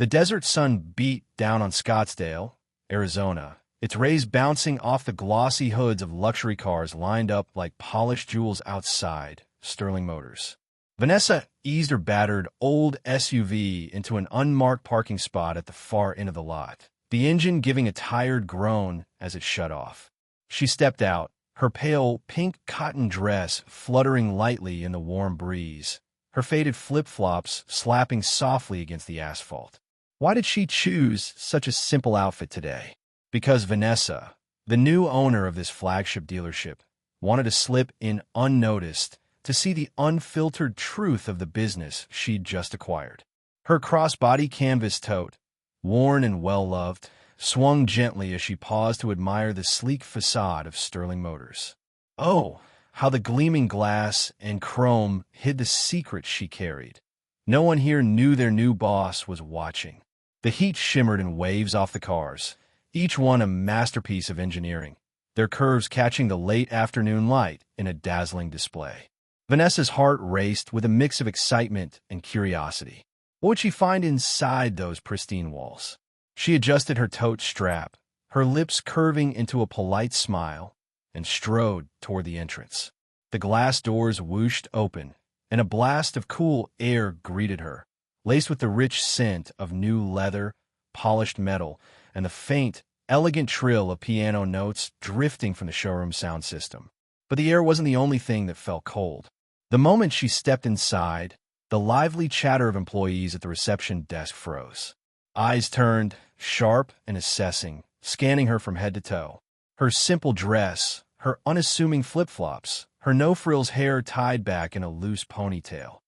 The desert sun beat down on Scottsdale, Arizona, its rays bouncing off the glossy hoods of luxury cars lined up like polished jewels outside Sterling Motors. Vanessa eased her battered old SUV into an unmarked parking spot at the far end of the lot, the engine giving a tired groan as it shut off. She stepped out, her pale pink cotton dress fluttering lightly in the warm breeze, her faded flip-flops slapping softly against the asphalt. Why did she choose such a simple outfit today? Because Vanessa, the new owner of this flagship dealership, wanted to slip in unnoticed to see the unfiltered truth of the business she'd just acquired. Her crossbody canvas tote, worn and well-loved, swung gently as she paused to admire the sleek facade of Sterling Motors. Oh, how the gleaming glass and chrome hid the secret she carried. No one here knew their new boss was watching. The heat shimmered in waves off the cars, each one a masterpiece of engineering, their curves catching the late afternoon light in a dazzling display. Vanessa's heart raced with a mix of excitement and curiosity. What would she find inside those pristine walls? She adjusted her tote strap, her lips curving into a polite smile, and strode toward the entrance. The glass doors whooshed open, and a blast of cool air greeted her, laced with the rich scent of new leather, polished metal, and the faint, elegant trill of piano notes drifting from the showroom sound system. But the air wasn't the only thing that felt cold. The moment she stepped inside, the lively chatter of employees at the reception desk froze. Eyes turned, sharp and assessing, scanning her from head to toe. Her simple dress, her unassuming flip-flops, her no-frills hair tied back in a loose ponytail.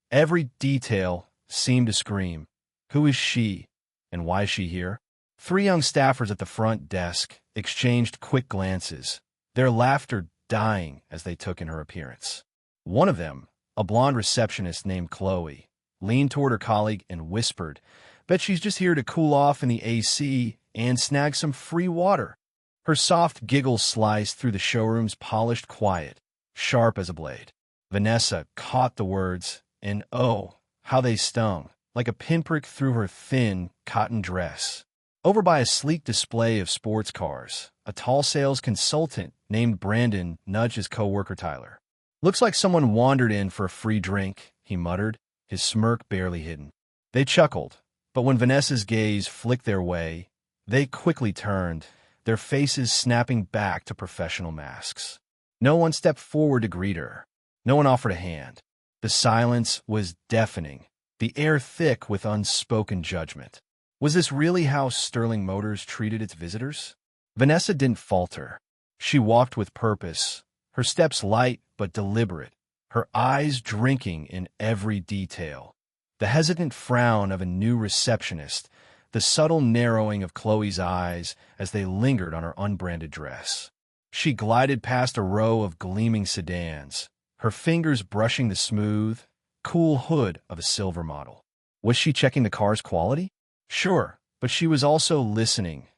Every detail seemed to scream, who is she, and why is she here? 3 young staffers at the front desk exchanged quick glances, their laughter dying as they took in her appearance. One of them, a blonde receptionist named Chloe, leaned toward her colleague and whispered, "Bet she's just here to cool off in the AC and snag some free water." Her soft giggle sliced through the showroom's polished quiet, sharp as a blade. Vanessa caught the words, and oh, how they stung, like a pinprick through her thin, cotton dress. Over by a sleek display of sports cars, a tall sales consultant named Brandon nudged his coworker Tyler. "Looks like someone wandered in for a free drink," he muttered, his smirk barely hidden. They chuckled, but when Vanessa's gaze flicked their way, they quickly turned, their faces snapping back to professional masks. No one stepped forward to greet her. No one offered a hand. The silence was deafening, the air thick with unspoken judgment. Was this really how Sterling Motors treated its visitors? Vanessa didn't falter. She walked with purpose, her steps light but deliberate, her eyes drinking in every detail. The hesitant frown of a new receptionist, the subtle narrowing of Chloe's eyes as they lingered on her unbranded dress. She glided past a row of gleaming sedans, her fingers brushing the smooth, cool hood of a silver model. Was she checking the car's quality? Sure, but she was also listening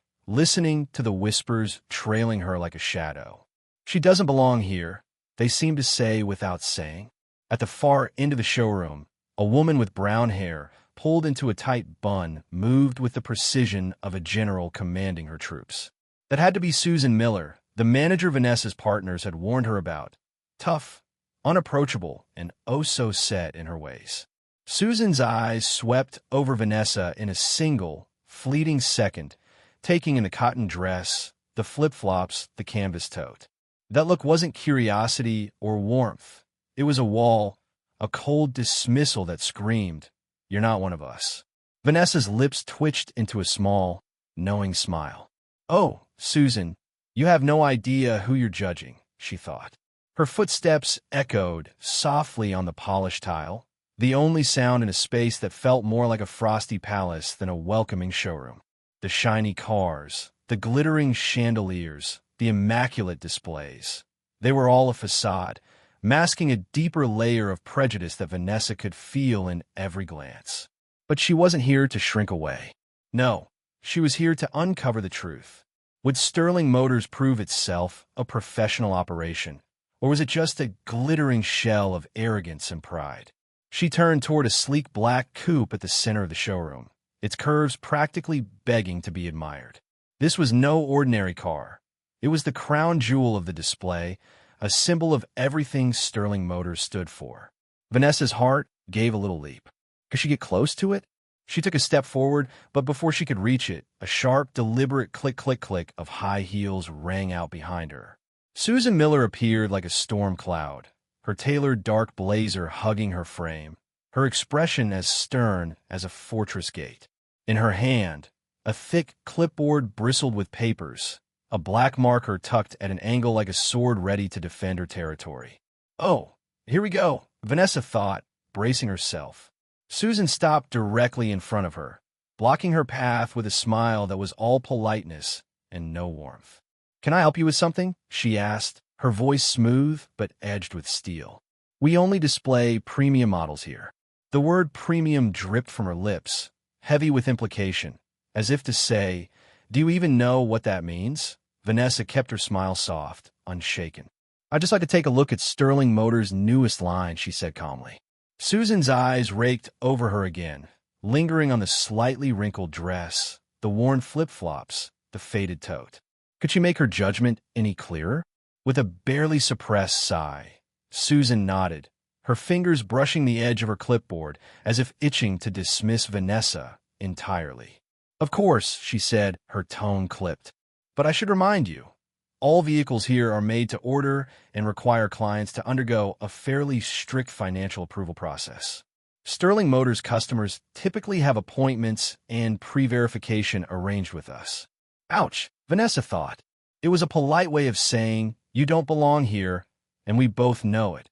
to the whispers trailing her like a shadow. "She doesn't belong here," they seemed to say without saying. At the far end of the showroom, a woman with brown hair, pulled into a tight bun, moved with the precision of a general commanding her troops. That had to be Susan Miller, the manager Vanessa's partners had warned her about. Tough, unapproachable, and oh so set in her ways. Susan's eyes swept over Vanessa in a single, fleeting second, taking in the cotton dress, the flip-flops, the canvas tote. That look wasn't curiosity or warmth. It was a wall, a cold dismissal that screamed, "You're not one of us." Vanessa's lips twitched into a small, knowing smile. "Oh, Susan, you have no idea who you're judging," she thought. Her footsteps echoed softly on the polished tile, the only sound in a space that felt more like a frosty palace than a welcoming showroom. The shiny cars, the glittering chandeliers, the immaculate displays. They were all a facade, masking a deeper layer of prejudice that Vanessa could feel in every glance. But she wasn't here to shrink away. No, she was here to uncover the truth. Would Sterling Motors prove itself a professional operation, or was it just a glittering shell of arrogance and pride? She turned toward a sleek black coupe at the center of the showroom, its curves practically begging to be admired. This was no ordinary car. It was the crown jewel of the display, a symbol of everything Sterling Motors stood for. Vanessa's heart gave a little leap. Could she get close to it? She took a step forward, but before she could reach it, a sharp, deliberate click-click-click of high heels rang out behind her. Susan Miller appeared like a storm cloud, her tailored dark blazer hugging her frame, her expression as stern as a fortress gate. In her hand, a thick clipboard bristled with papers, a black marker tucked at an angle like a sword ready to defend her territory. "Oh, here we go," Vanessa thought, bracing herself. Susan stopped directly in front of her, blocking her path with a smile that was all politeness and no warmth. "Can I help you with something?" she asked, her voice smooth but edged with steel. "We only display premium models here." The word premium dripped from her lips, heavy with implication, as if to say, "Do you even know what that means?" Vanessa kept her smile soft, unshaken. "I'd just like to take a look at Sterling Motors' newest line," she said calmly. Susan's eyes raked over her again, lingering on the slightly wrinkled dress, the worn flip-flops, the faded tote. Could she make her judgment any clearer? With a barely suppressed sigh, Susan nodded, her fingers brushing the edge of her clipboard as if itching to dismiss Vanessa entirely. "Of course," she said, her tone clipped. "But I should remind you, all vehicles here are made to order and require clients to undergo a fairly strict financial approval process. Sterling Motors customers typically have appointments and pre-verification arranged with us." Ouch, Vanessa thought. It was a polite way of saying, "You don't belong here, and we both know it."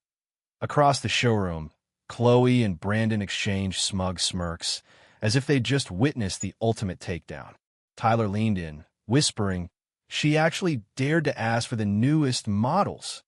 Across the showroom, Chloe and Brandon exchanged smug smirks, as if they'd just witnessed the ultimate takedown. Tyler leaned in, whispering, "She actually dared to ask for the newest models."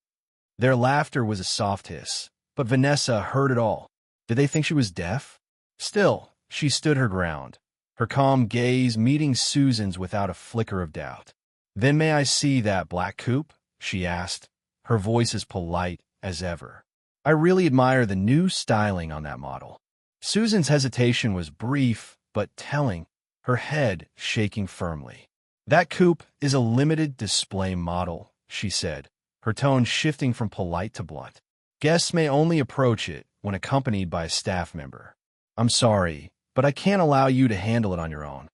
Their laughter was a soft hiss, but Vanessa heard it all. Did they think she was deaf? Still, she stood her ground, her calm gaze meeting Susan's without a flicker of doubt. "Then may I see that black coupe?" she asked, her voice as polite as ever. "I really admire the new styling on that model." Susan's hesitation was brief but telling, her head shaking firmly. "That coupe is a limited display model," she said, her tone shifting from polite to blunt. "Guests may only approach it when accompanied by a staff member. I'm sorry, but I can't allow you to handle it on your own."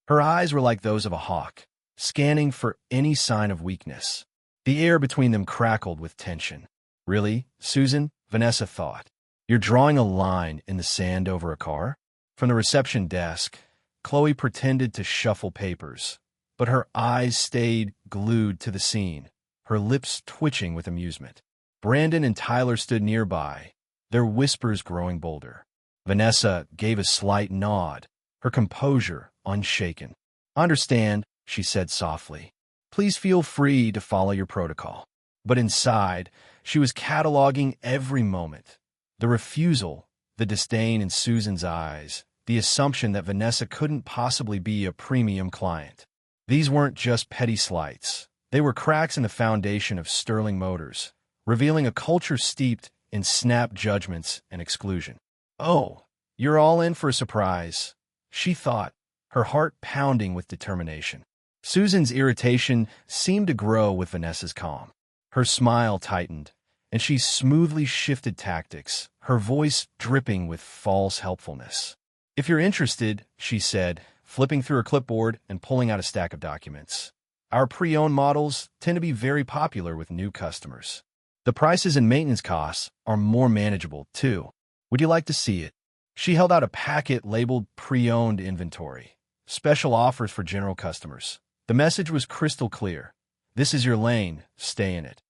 Her eyes were like those of a hawk, scanning for any sign of weakness. The air between them crackled with tension. "Really, Susan?" Vanessa thought. "You're drawing a line in the sand over a car?" From the reception desk, Chloe pretended to shuffle papers, but her eyes stayed glued to the scene, her lips twitching with amusement. Brandon and Tyler stood nearby, their whispers growing bolder. Vanessa gave a slight nod, her composure unshaken. "I understand," she said softly. "Please feel free to follow your protocol." But inside, she was cataloging every moment. The refusal, the disdain in Susan's eyes, the assumption that Vanessa couldn't possibly be a premium client. These weren't just petty slights. They were cracks in the foundation of Sterling Motors, revealing a culture steeped in snap judgments and exclusion. "Oh, you're all in for a surprise," she thought, her heart pounding with determination. Susan's irritation seemed to grow with Vanessa's calm. Her smile tightened, and she smoothly shifted tactics, her voice dripping with false helpfulness. "If you're interested," she said, flipping through her clipboard and pulling out a stack of documents. "Our pre-owned models tend to be very popular with new customers. The prices and maintenance costs are more manageable, too. Would you like to see it?" She held out a packet labeled pre-owned inventory, special offers for general customers. The message was crystal clear. "This is your lane, stay in it."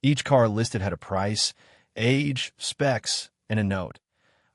Each car listed had a price, age, specs, and a note.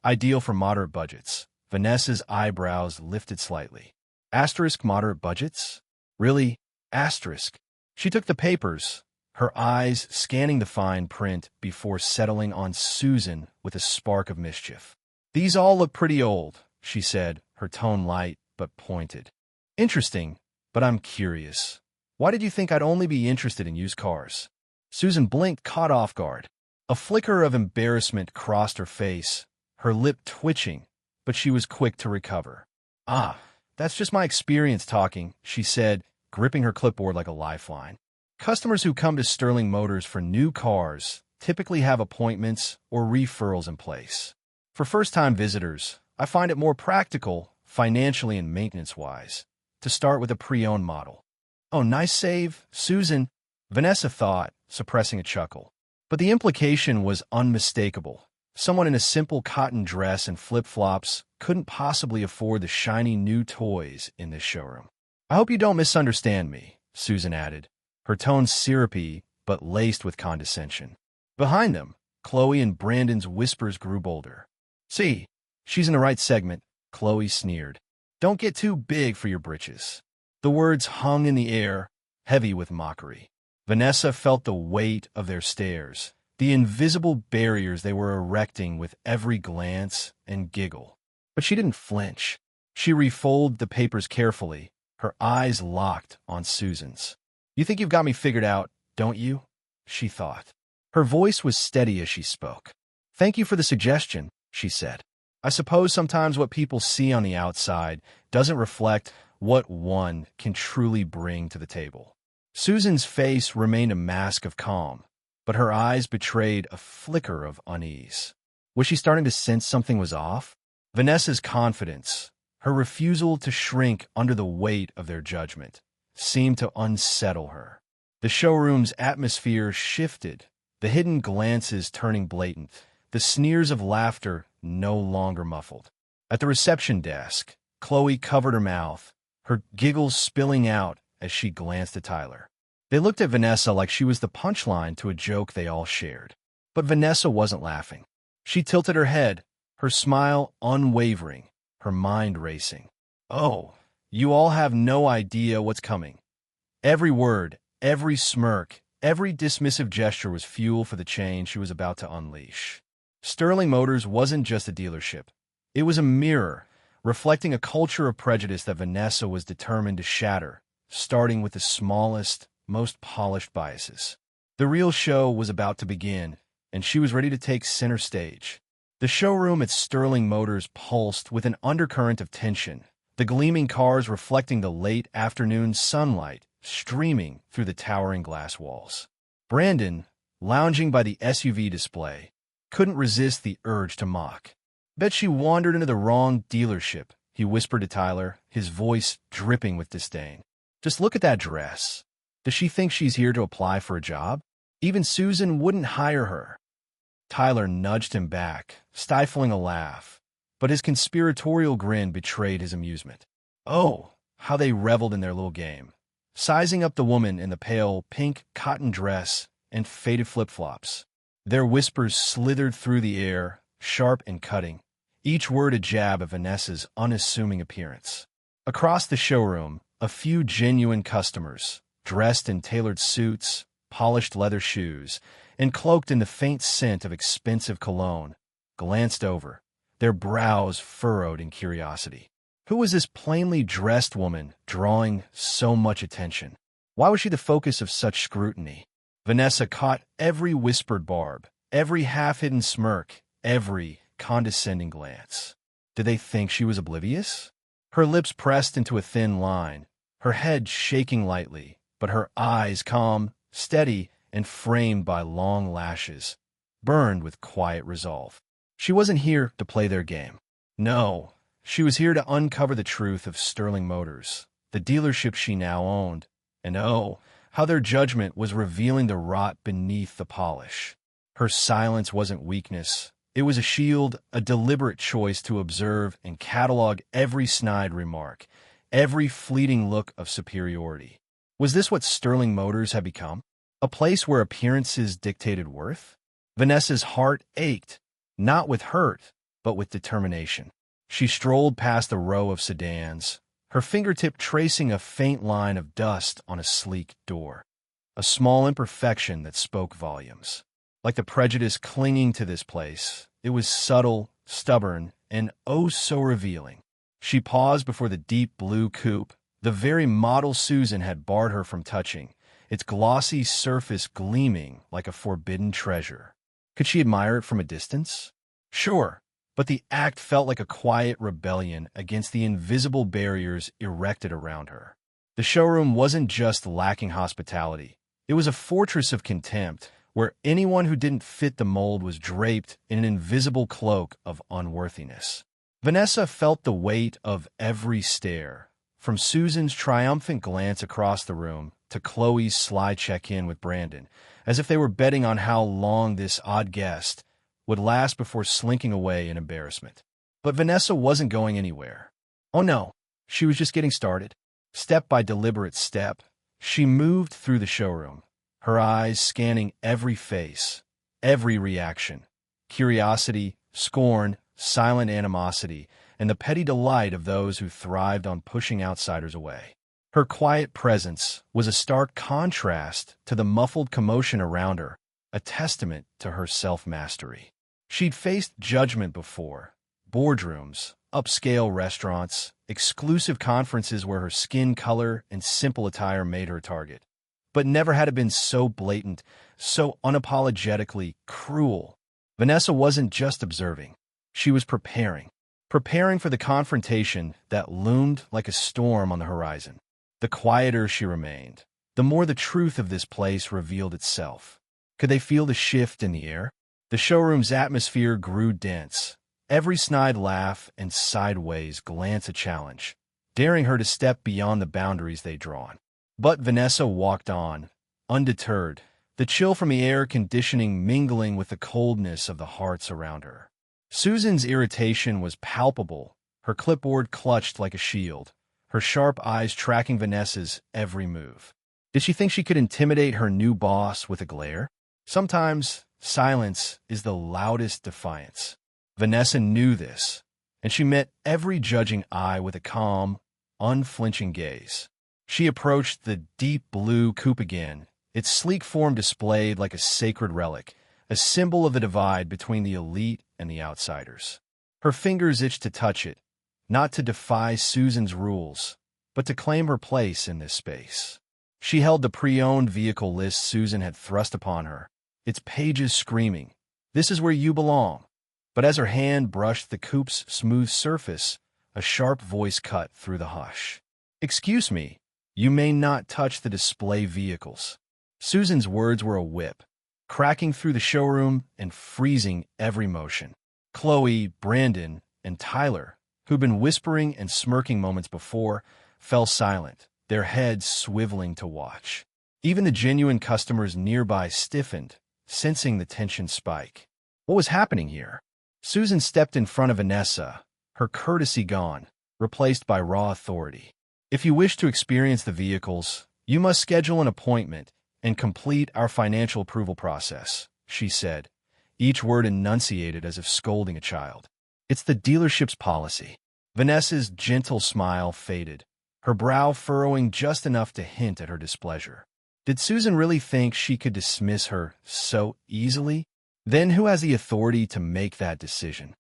Ideal for moderate budgets. Vanessa's eyebrows lifted slightly. Asterisk moderate budgets? Really? Asterisk. She took the papers, her eyes scanning the fine print before settling on Susan with a spark of mischief. "These all look pretty old," she said, her tone light but pointed. "Interesting, but I'm curious. Why did you think I'd only be interested in used cars?" Susan blinked, caught off guard. A flicker of embarrassment crossed her face, her lip twitching, but she was quick to recover. "Ah, That's just my experience talking, she said, gripping her clipboard like a lifeline. Customers who come to Sterling Motors for new cars typically have appointments or referrals in place. For first-time visitors, I find it more practical, financially and maintenance-wise, to start with a pre-owned model. Oh, nice save, Susan, Vanessa thought, suppressing a chuckle. But the implication was unmistakable. Someone in a simple cotton dress and flip-flops couldn't possibly afford the shiny new toys in this showroom. I hope you don't misunderstand me, Susan added, her tone syrupy but laced with condescension. Behind them, Chloe and Brandon's whispers grew bolder. See, she's in the right segment, Chloe sneered. Don't get too big for your britches. The words hung in the air, heavy with mockery. Vanessa felt the weight of their stares, the invisible barriers they were erecting with every glance and giggle. But she didn't flinch. She refolded the papers carefully, her eyes locked on Susan's. You think you've got me figured out, don't you? She thought. Her voice was steady as she spoke. Thank you for the suggestion, she said. I suppose sometimes what people see on the outside doesn't reflect what one can truly bring to the table. Susan's face remained a mask of calm, but her eyes betrayed a flicker of unease. Was she starting to sense something was off? Vanessa's confidence, her refusal to shrink under the weight of their judgment, seemed to unsettle her. The showroom's atmosphere shifted, the hidden glances turning blatant, the sneers of laughter no longer muffled. At the reception desk, Chloe covered her mouth, her giggles spilling out as she glanced at Tyler. They looked at Vanessa like she was the punchline to a joke they all shared. But Vanessa wasn't laughing. She tilted her head, her smile unwavering, her mind racing. Oh, you all have no idea what's coming. Every word, every smirk, every dismissive gesture was fuel for the change she was about to unleash. Sterling Motors wasn't just a dealership. It was a mirror, reflecting a culture of prejudice that Vanessa was determined to shatter, starting with the smallest, most polished biases. The real show was about to begin, and she was ready to take center stage. The showroom at Sterling Motors pulsed with an undercurrent of tension, the gleaming cars reflecting the late afternoon sunlight streaming through the towering glass walls. Brandon, lounging by the SUV display, couldn't resist the urge to mock. Bet she wandered into the wrong dealership, he whispered to Tyler, his voice dripping with disdain. Just look at that dress. Does she think she's here to apply for a job? Even Susan wouldn't hire her. Tyler nudged him back, stifling a laugh, but his conspiratorial grin betrayed his amusement. Oh, how they reveled in their little game, sizing up the woman in the pale pink cotton dress and faded flip-flops. Their whispers slithered through the air, sharp and cutting, each word a jab at Vanessa's unassuming appearance. Across the showroom, a few genuine customers, dressed in tailored suits, polished leather shoes, and cloaked in the faint scent of expensive cologne, glanced over, their brows furrowed in curiosity. Who was this plainly dressed woman drawing so much attention? Why was she the focus of such scrutiny? Vanessa caught every whispered barb, every half-hidden smirk, every condescending glance. Did they think she was oblivious? Her lips pressed into a thin line, her head shaking lightly, but her eyes calm, steady, and framed by long lashes, burned with quiet resolve. She wasn't here to play their game. No, she was here to uncover the truth of Sterling Motors, the dealership she now owned, and oh, how their judgment was revealing the rot beneath the polish. Her silence wasn't weakness. It was a shield, a deliberate choice to observe and catalog every snide remark, every fleeting look of superiority. Was this what Sterling Motors had become? A place where appearances dictated worth? Vanessa's heart ached, not with hurt, but with determination. She strolled past the row of sedans, her fingertip tracing a faint line of dust on a sleek door. A small imperfection that spoke volumes. Like the prejudice clinging to this place, it was subtle, stubborn, and oh so revealing. She paused before the deep blue coupe, the very model Susan had barred her from touching, its glossy surface gleaming like a forbidden treasure. Could she admire it from a distance? Sure, but the act felt like a quiet rebellion against the invisible barriers erected around her. The showroom wasn't just lacking hospitality. It was a fortress of contempt, where anyone who didn't fit the mold was draped in an invisible cloak of unworthiness. Vanessa felt the weight of every stare, from Susan's triumphant glance across the room to Chloe's sly check-in with Brandon, as if they were betting on how long this odd guest would last before slinking away in embarrassment. But Vanessa wasn't going anywhere. Oh no, she was just getting started. Step by deliberate step, she moved through the showroom, her eyes scanning every face, every reaction. Curiosity, scorn, silent animosity, and the petty delight of those who thrived on pushing outsiders away. Her quiet presence was a stark contrast to the muffled commotion around her, a testament to her self-mastery. She'd faced judgment before, boardrooms, upscale restaurants, exclusive conferences where her skin color and simple attire made her target. But never had it been so blatant, so unapologetically cruel. Vanessa wasn't just observing. She was preparing for the confrontation that loomed like a storm on the horizon. The quieter she remained, the more the truth of this place revealed itself. Could they feel the shift in the air? The showroom's atmosphere grew dense. Every snide laugh and sideways glance a challenge, daring her to step beyond the boundaries they'd drawn. But Vanessa walked on, undeterred, the chill from the air conditioning mingling with the coldness of the hearts around her. Susan's irritation was palpable, her clipboard clutched like a shield, her sharp eyes tracking Vanessa's every move. Did she think she could intimidate her new boss with a glare? Sometimes silence is the loudest defiance. Vanessa knew this, and she met every judging eye with a calm, unflinching gaze. She approached the deep blue coupe again, its sleek form displayed like a sacred relic, a symbol of the divide between the elite and the outsiders. Her fingers itched to touch it, not to defy Susan's rules, but to claim her place in this space. She held the pre-owned vehicle list Susan had thrust upon her, its pages screaming, "This is where you belong." But as her hand brushed the coupe's smooth surface, a sharp voice cut through the hush. "Excuse me, you may not touch the display vehicles." Susan's words were a whip, cracking through the showroom and freezing every motion. Chloe, Brandon, and Tyler, who'd been whispering and smirking moments before, fell silent, their heads swiveling to watch. Even the genuine customers nearby stiffened, sensing the tension spike. What was happening here? Susan stepped in front of Vanessa, her courtesy gone, replaced by raw authority. "If you wish to experience the vehicles, you must schedule an appointment and complete our financial approval process," she said, each word enunciated as if scolding a child. "It's the dealership's policy." Vanessa's gentle smile faded, her brow furrowing just enough to hint at her displeasure. Did Susan really think she could dismiss her so easily? Then who has the authority to make that decision?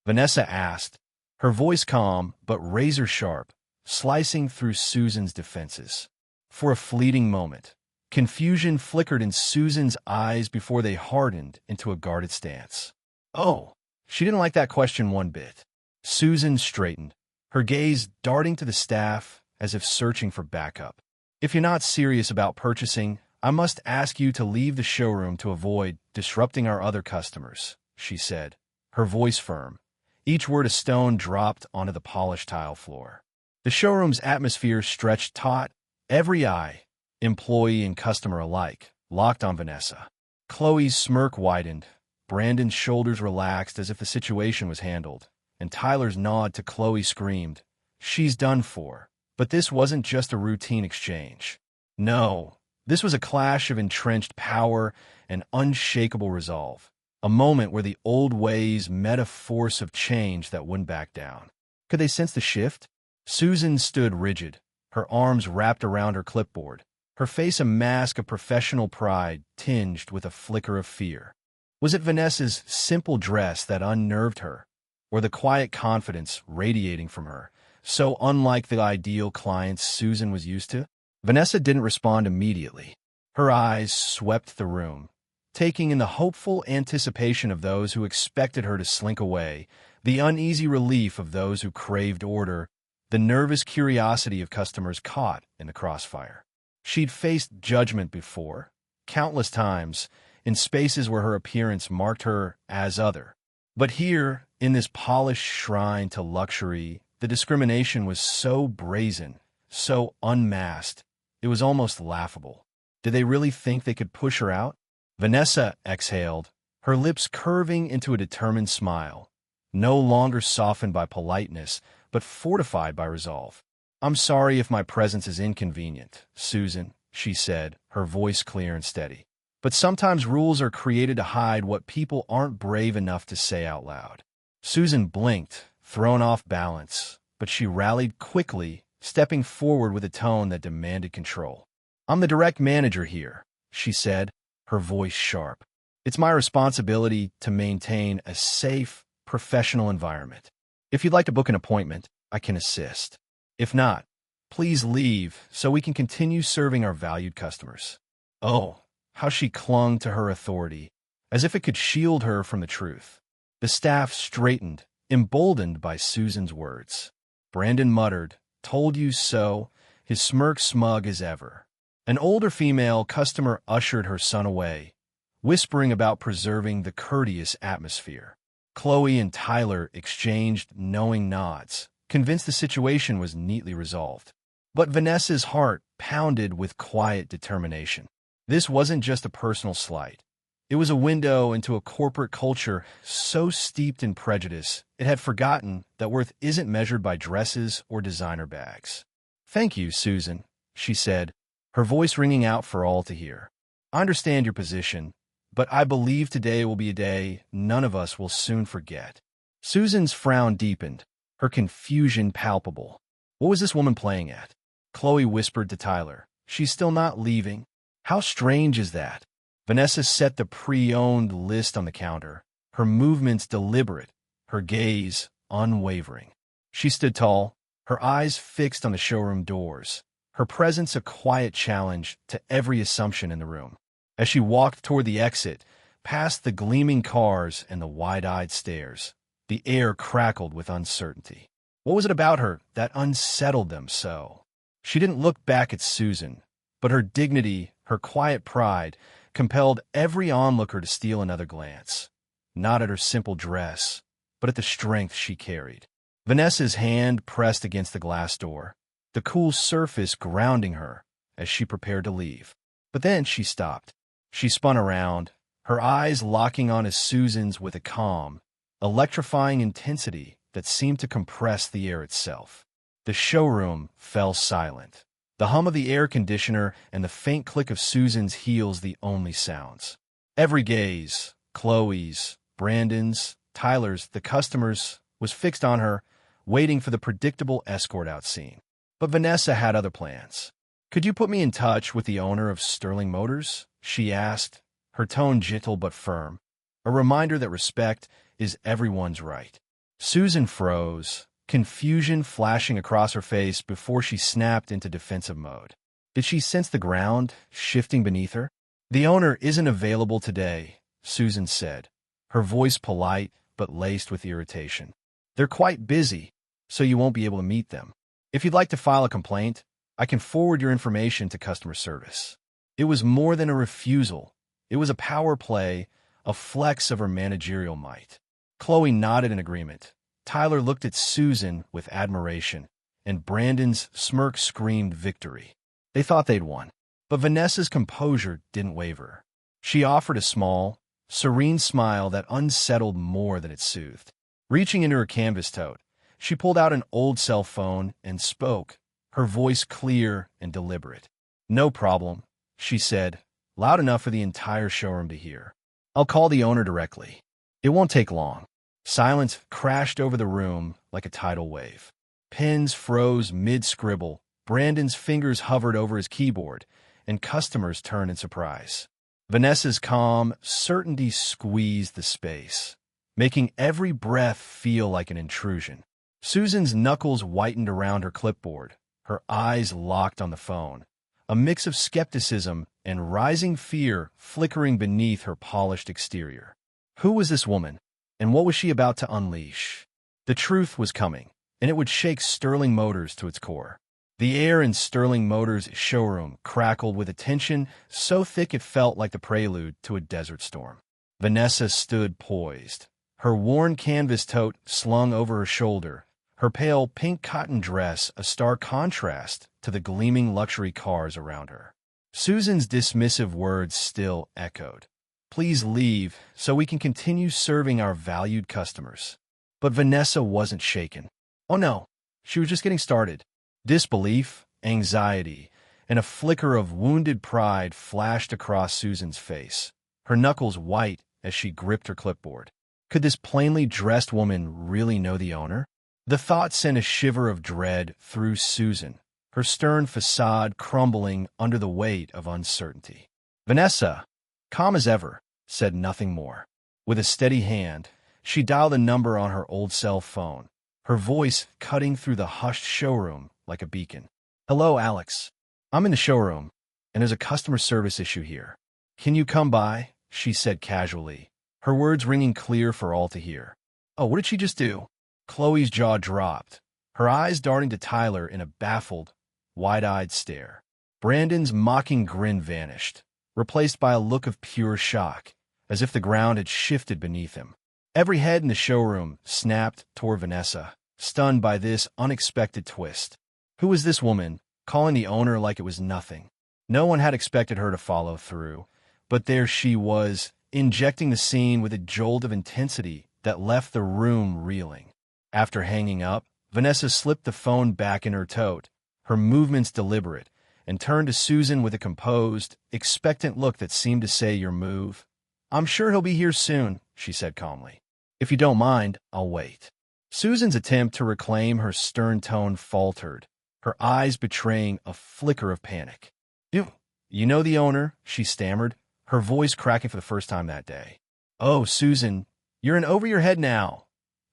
Vanessa asked, her voice calm but razor-sharp, slicing through Susan's defenses. For a fleeting moment, confusion flickered in Susan's eyes before they hardened into a guarded stance. Oh, she didn't like that question one bit. Susan straightened, her gaze darting to the staff as if searching for backup. "If you're not serious about purchasing, I must ask you to leave the showroom to avoid disrupting our other customers," she said, her voice firm, each word a stone dropped onto the polished tile floor. The showroom's atmosphere stretched taut, every eye, employee and customer alike, locked on Vanessa. Chloe's smirk widened, Brandon's shoulders relaxed as if the situation was handled, and Tyler's nod to Chloe screamed, "She's done for." But this wasn't just a routine exchange. No, this was a clash of entrenched power and unshakable resolve, a moment where the old ways met a force of change that wouldn't back down. Could they sense the shift? Susan stood rigid, her arms wrapped around her clipboard, her face a mask of professional pride tinged with a flicker of fear. Was it Vanessa's simple dress that unnerved her, or the quiet confidence radiating from her, so unlike the ideal clients Susan was used to? Vanessa didn't respond immediately. Her eyes swept the room, taking in the hopeful anticipation of those who expected her to slink away, The uneasy relief of those who craved order, the nervous curiosity of customers caught in the crossfire. She'd faced judgment before, countless times, in spaces where her appearance marked her as other. But here, in this polished shrine to luxury, the discrimination was so brazen, so unmasked, it was almost laughable. Did they really think they could push her out? Vanessa exhaled, her lips curving into a determined smile, no longer softened by politeness, but fortified by resolve. "I'm sorry if my presence is inconvenient, Susan," she said, her voice clear and steady. "But sometimes rules are created to hide what people aren't brave enough to say out loud." Susan blinked, thrown off balance, but she rallied quickly, stepping forward with a tone that demanded control. "I'm the direct manager here," she said, her voice sharp. "It's my responsibility to maintain a safe, professional environment. If you'd like to book an appointment, I can assist. If not, please leave so we can continue serving our valued customers." Oh, how she clung to her authority, as if it could shield her from the truth. The staff straightened, emboldened by Susan's words. Brandon muttered, "Told you so," his smirk smug as ever. An older female customer ushered her son away, whispering about preserving the courteous atmosphere. Chloe and Tyler exchanged knowing nods, convinced the situation was neatly resolved. But Vanessa's heart pounded with quiet determination. This wasn't just a personal slight. It was a window into a corporate culture so steeped in prejudice it had forgotten that worth isn't measured by dresses or designer bags. "Thank you, Susan," she said, her voice ringing out for all to hear. "I understand your position, but I believe today will be a day none of us will soon forget." Susan's frown deepened, her confusion palpable. What was this woman playing at? Chloe whispered to Tyler, "She's still not leaving? How strange is that?" Vanessa set the pre-owned list on the counter, her movements deliberate, her gaze unwavering. She stood tall, her eyes fixed on the showroom doors, her presence a quiet challenge to every assumption in the room. As she walked toward the exit, past the gleaming cars and the wide-eyed stares, the air crackled with uncertainty. What was it about her that unsettled them so? She didn't look back at Susan, but her dignity, her quiet pride, compelled every onlooker to steal another glance, not at her simple dress, but at the strength she carried. Vanessa's hand pressed against the glass door, the cool surface grounding her as she prepared to leave. But then she stopped. She spun around, her eyes locking on Susan's with a calm, electrifying intensity that seemed to compress the air itself. The showroom fell silent, the hum of the air conditioner and the faint click of Susan's heels the only sounds. Every gaze, Chloe's, Brandon's, Tyler's, the customers, was fixed on her, waiting for the predictable escort-out scene. But Vanessa had other plans. "Could you put me in touch with the owner of Sterling Motors?" she asked, her tone gentle but firm, a reminder that respect is everyone's right. Susan froze, confusion flashing across her face before she snapped into defensive mode. Did she sense the ground shifting beneath her? "The owner isn't available today," Susan said, her voice polite but laced with irritation. "They're quite busy, so you won't be able to meet them. If you'd like to file a complaint, I can forward your information to customer service." It was more than a refusal. It was a power play, a flex of her managerial might. Chloe nodded in agreement. Tyler looked at Susan with admiration, and Brandon's smirk screamed victory. They thought they'd won. But Vanessa's composure didn't waver. She offered a small, serene smile that unsettled more than it soothed. Reaching into her canvas tote, she pulled out an old cell phone and spoke, her voice clear and deliberate. "No problem," she said, loud enough for the entire showroom to hear. "I'll call the owner directly. It won't take long." Silence crashed over the room like a tidal wave. Pens froze mid-scribble, Brandon's fingers hovered over his keyboard, and customers turned in surprise. Vanessa's calm certainty squeezed the space, making every breath feel like an intrusion. Susan's knuckles whitened around her clipboard, her eyes locked on the phone, a mix of skepticism and rising fear flickering beneath her polished exterior. Who was this woman, and what was she about to unleash? The truth was coming, and it would shake Sterling Motors to its core. The air in Sterling Motors' showroom crackled with a tension so thick it felt like the prelude to a desert storm. Vanessa stood poised, her worn canvas tote slung over her shoulder, her pale pink cotton dress a stark contrast to the gleaming luxury cars around her. Susan's dismissive words still echoed. "Please leave so we can continue serving our valued customers." But Vanessa wasn't shaken. Oh no, she was just getting started. Disbelief, anxiety, and a flicker of wounded pride flashed across Susan's face, her knuckles white as she gripped her clipboard. Could this plainly dressed woman really know the owner? The thought sent a shiver of dread through Susan, her stern facade crumbling under the weight of uncertainty. Vanessa, calm as ever, said nothing more. With a steady hand, she dialed a number on her old cell phone, her voice cutting through the hushed showroom like a beacon. "Hello, Alex. I'm in the showroom, and there's a customer service issue here. Can you come by?" she said casually, her words ringing clear for all to hear. "Oh, what did she just do?" Chloe's jaw dropped, her eyes darting to Tyler in a baffled, wide-eyed stare. Brandon's mocking grin vanished, replaced by a look of pure shock, as if the ground had shifted beneath him. Every head in the showroom snapped toward Vanessa, stunned by this unexpected twist. Who was this woman, calling the owner like it was nothing? No one had expected her to follow through, but there she was, injecting the scene with a jolt of intensity that left the room reeling. After hanging up, Vanessa slipped the phone back in her tote, her movements deliberate, and turned to Susan with a composed, expectant look that seemed to say, "Your move." "I'm sure he'll be here soon," she said calmly. "If you don't mind, I'll wait." Susan's attempt to reclaim her stern tone faltered, her eyes betraying a flicker of panic. You know the owner," she stammered, her voice cracking for the first time that day. "Oh, Susan, you're in over your head now."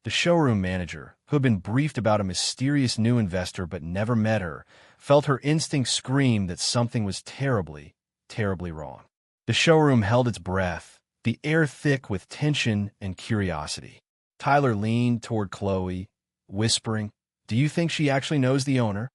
The showroom manager, who had been briefed about a mysterious new investor but never met her, felt her instinct scream that something was terribly, terribly wrong. The showroom held its breath, the air thick with tension and curiosity. Tyler leaned toward Chloe, whispering, "Do you think she actually knows the owner?"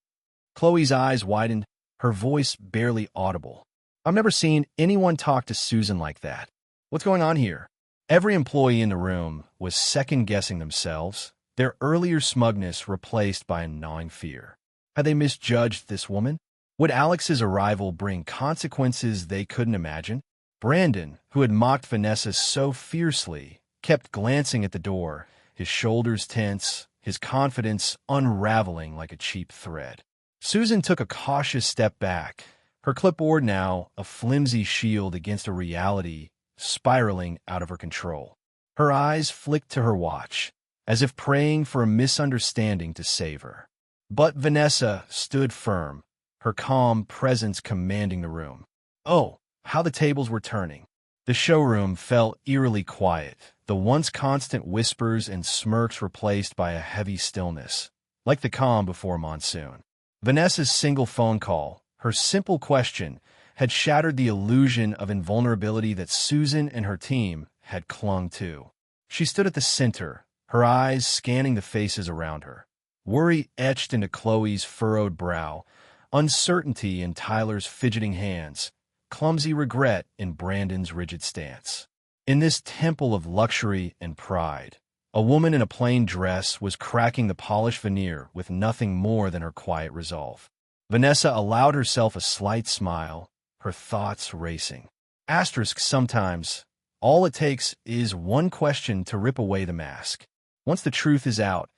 Chloe's eyes widened, her voice barely audible. "I've never seen anyone talk to Susan like that. What's going on here?" Every employee in the room was second-guessing themselves, their earlier smugness replaced by a gnawing fear. Had they misjudged this woman? Would Alex's arrival bring consequences they couldn't imagine? Brandon, who had mocked Vanessa so fiercely, kept glancing at the door, his shoulders tense, his confidence unraveling like a cheap thread. Susan took a cautious step back, her clipboard now a flimsy shield against a reality spiraling out of her control. Her eyes flicked to her watch, as if praying for a misunderstanding to save her. But Vanessa stood firm, her calm presence commanding the room. Oh, how the tables were turning. The showroom felt eerily quiet, the once constant whispers and smirks replaced by a heavy stillness, like the calm before monsoon. Vanessa's single phone call, her simple question, had shattered the illusion of invulnerability that Susan and her team had clung to. She stood at the center, her eyes scanning the faces around her. Worry etched into Chloe's furrowed brow, uncertainty in Tyler's fidgeting hands, clumsy regret in Brandon's rigid stance. In this temple of luxury and pride, a woman in a plain dress was cracking the polished veneer with nothing more than her quiet resolve. Vanessa allowed herself a slight smile, her thoughts racing. Asterisk sometimes, all it takes is one question to rip away the mask. Once the truth is out,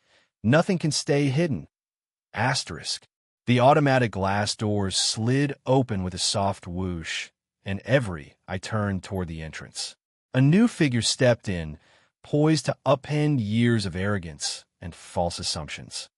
nothing can stay hidden. Asterisk. The automatic glass doors slid open with a soft whoosh, and I turned toward the entrance. A new figure stepped in, poised to upend years of arrogance and false assumptions.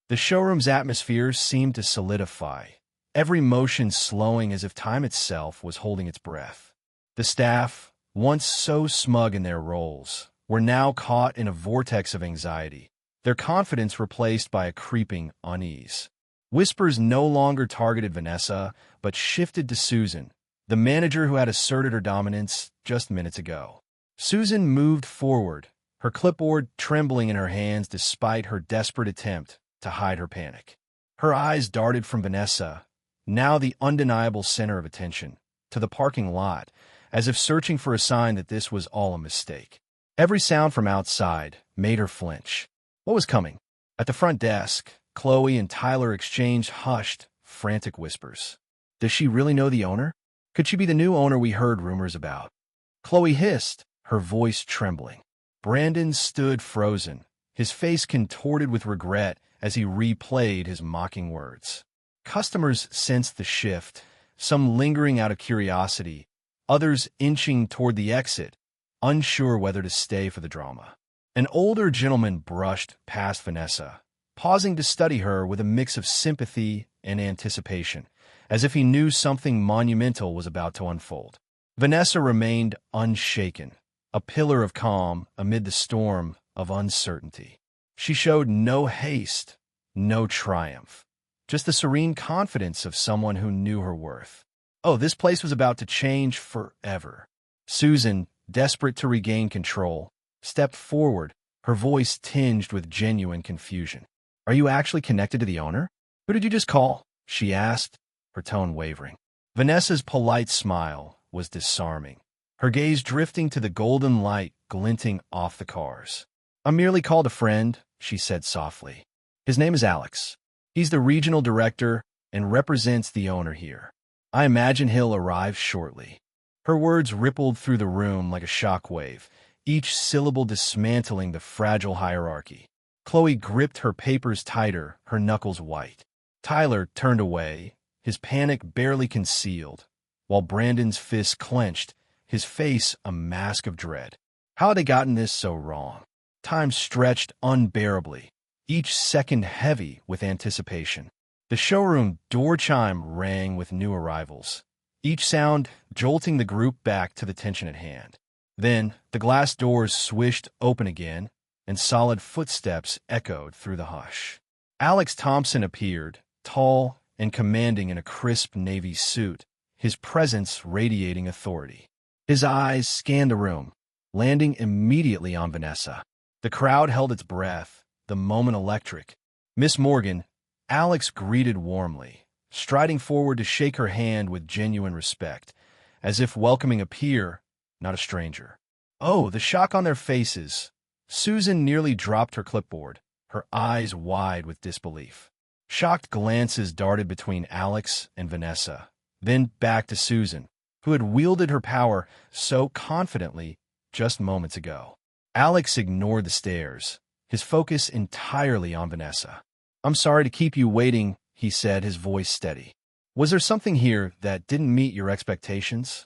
The showroom's atmosphere seemed to solidify, every motion slowing as if time itself was holding its breath. The staff, once so smug in their roles, were now caught in a vortex of anxiety, their confidence replaced by a creeping unease. Whispers no longer targeted Vanessa, but shifted to Susan, the manager who had asserted her dominance just minutes ago. Susan moved forward, her clipboard trembling in her hands despite her desperate attempt to hide her panic. Her eyes darted from Vanessa, now the undeniable center of attention, to the parking lot, as if searching for a sign that this was all a mistake. Every sound from outside made her flinch. What was coming? At the front desk, Chloe and Tyler exchanged hushed, frantic whispers. Does she really know the owner? Could she be the new owner we heard rumors about? Chloe hissed, her voice trembling. Brandon stood frozen, his face contorted with regret as he replayed his mocking words. Customers sensed the shift, some lingering out of curiosity, others inching toward the exit, unsure whether to stay for the drama. An older gentleman brushed past Vanessa, pausing to study her with a mix of sympathy and anticipation, as if he knew something monumental was about to unfold. Vanessa remained unshaken, a pillar of calm amid the storm of uncertainty. She showed no haste, no triumph, just the serene confidence of someone who knew her worth. Oh, this place was about to change forever. Susan, desperate to regain control, stepped forward, her voice tinged with genuine confusion. Are you actually connected to the owner? Who did you just call? She asked, her tone wavering. Vanessa's polite smile was disarming, her gaze drifting to the golden light glinting off the cars. I merely called a friend, she said softly. His name is Alex. He's the regional director and represents the owner here. I imagine he'll arrive shortly. Her words rippled through the room like a shockwave, each syllable dismantling the fragile hierarchy. Chloe gripped her papers tighter, her knuckles white. Tyler turned away, his panic barely concealed, while Brandon's fists clenched, his face a mask of dread. How had they gotten this so wrong? Time stretched unbearably, each second heavy with anticipation. The showroom door chime rang with new arrivals, each sound jolting the group back to the tension at hand. Then the glass doors swished open again, and solid footsteps echoed through the hush. Alex Thompson appeared, tall and commanding in a crisp navy suit, his presence radiating authority. His eyes scanned the room, landing immediately on Vanessa. The crowd held its breath, the moment electric. Miss Morgan, Alex greeted warmly, striding forward to shake her hand with genuine respect, as if welcoming a peer, not a stranger. Oh, the shock on their faces. Susan nearly dropped her clipboard, her eyes wide with disbelief. Shocked glances darted between Alex and Vanessa, then back to Susan, who had wielded her power so confidently just moments ago. Alex ignored the stares, his focus entirely on Vanessa. I'm sorry to keep you waiting, he said, his voice steady. Was there something here that didn't meet your expectations?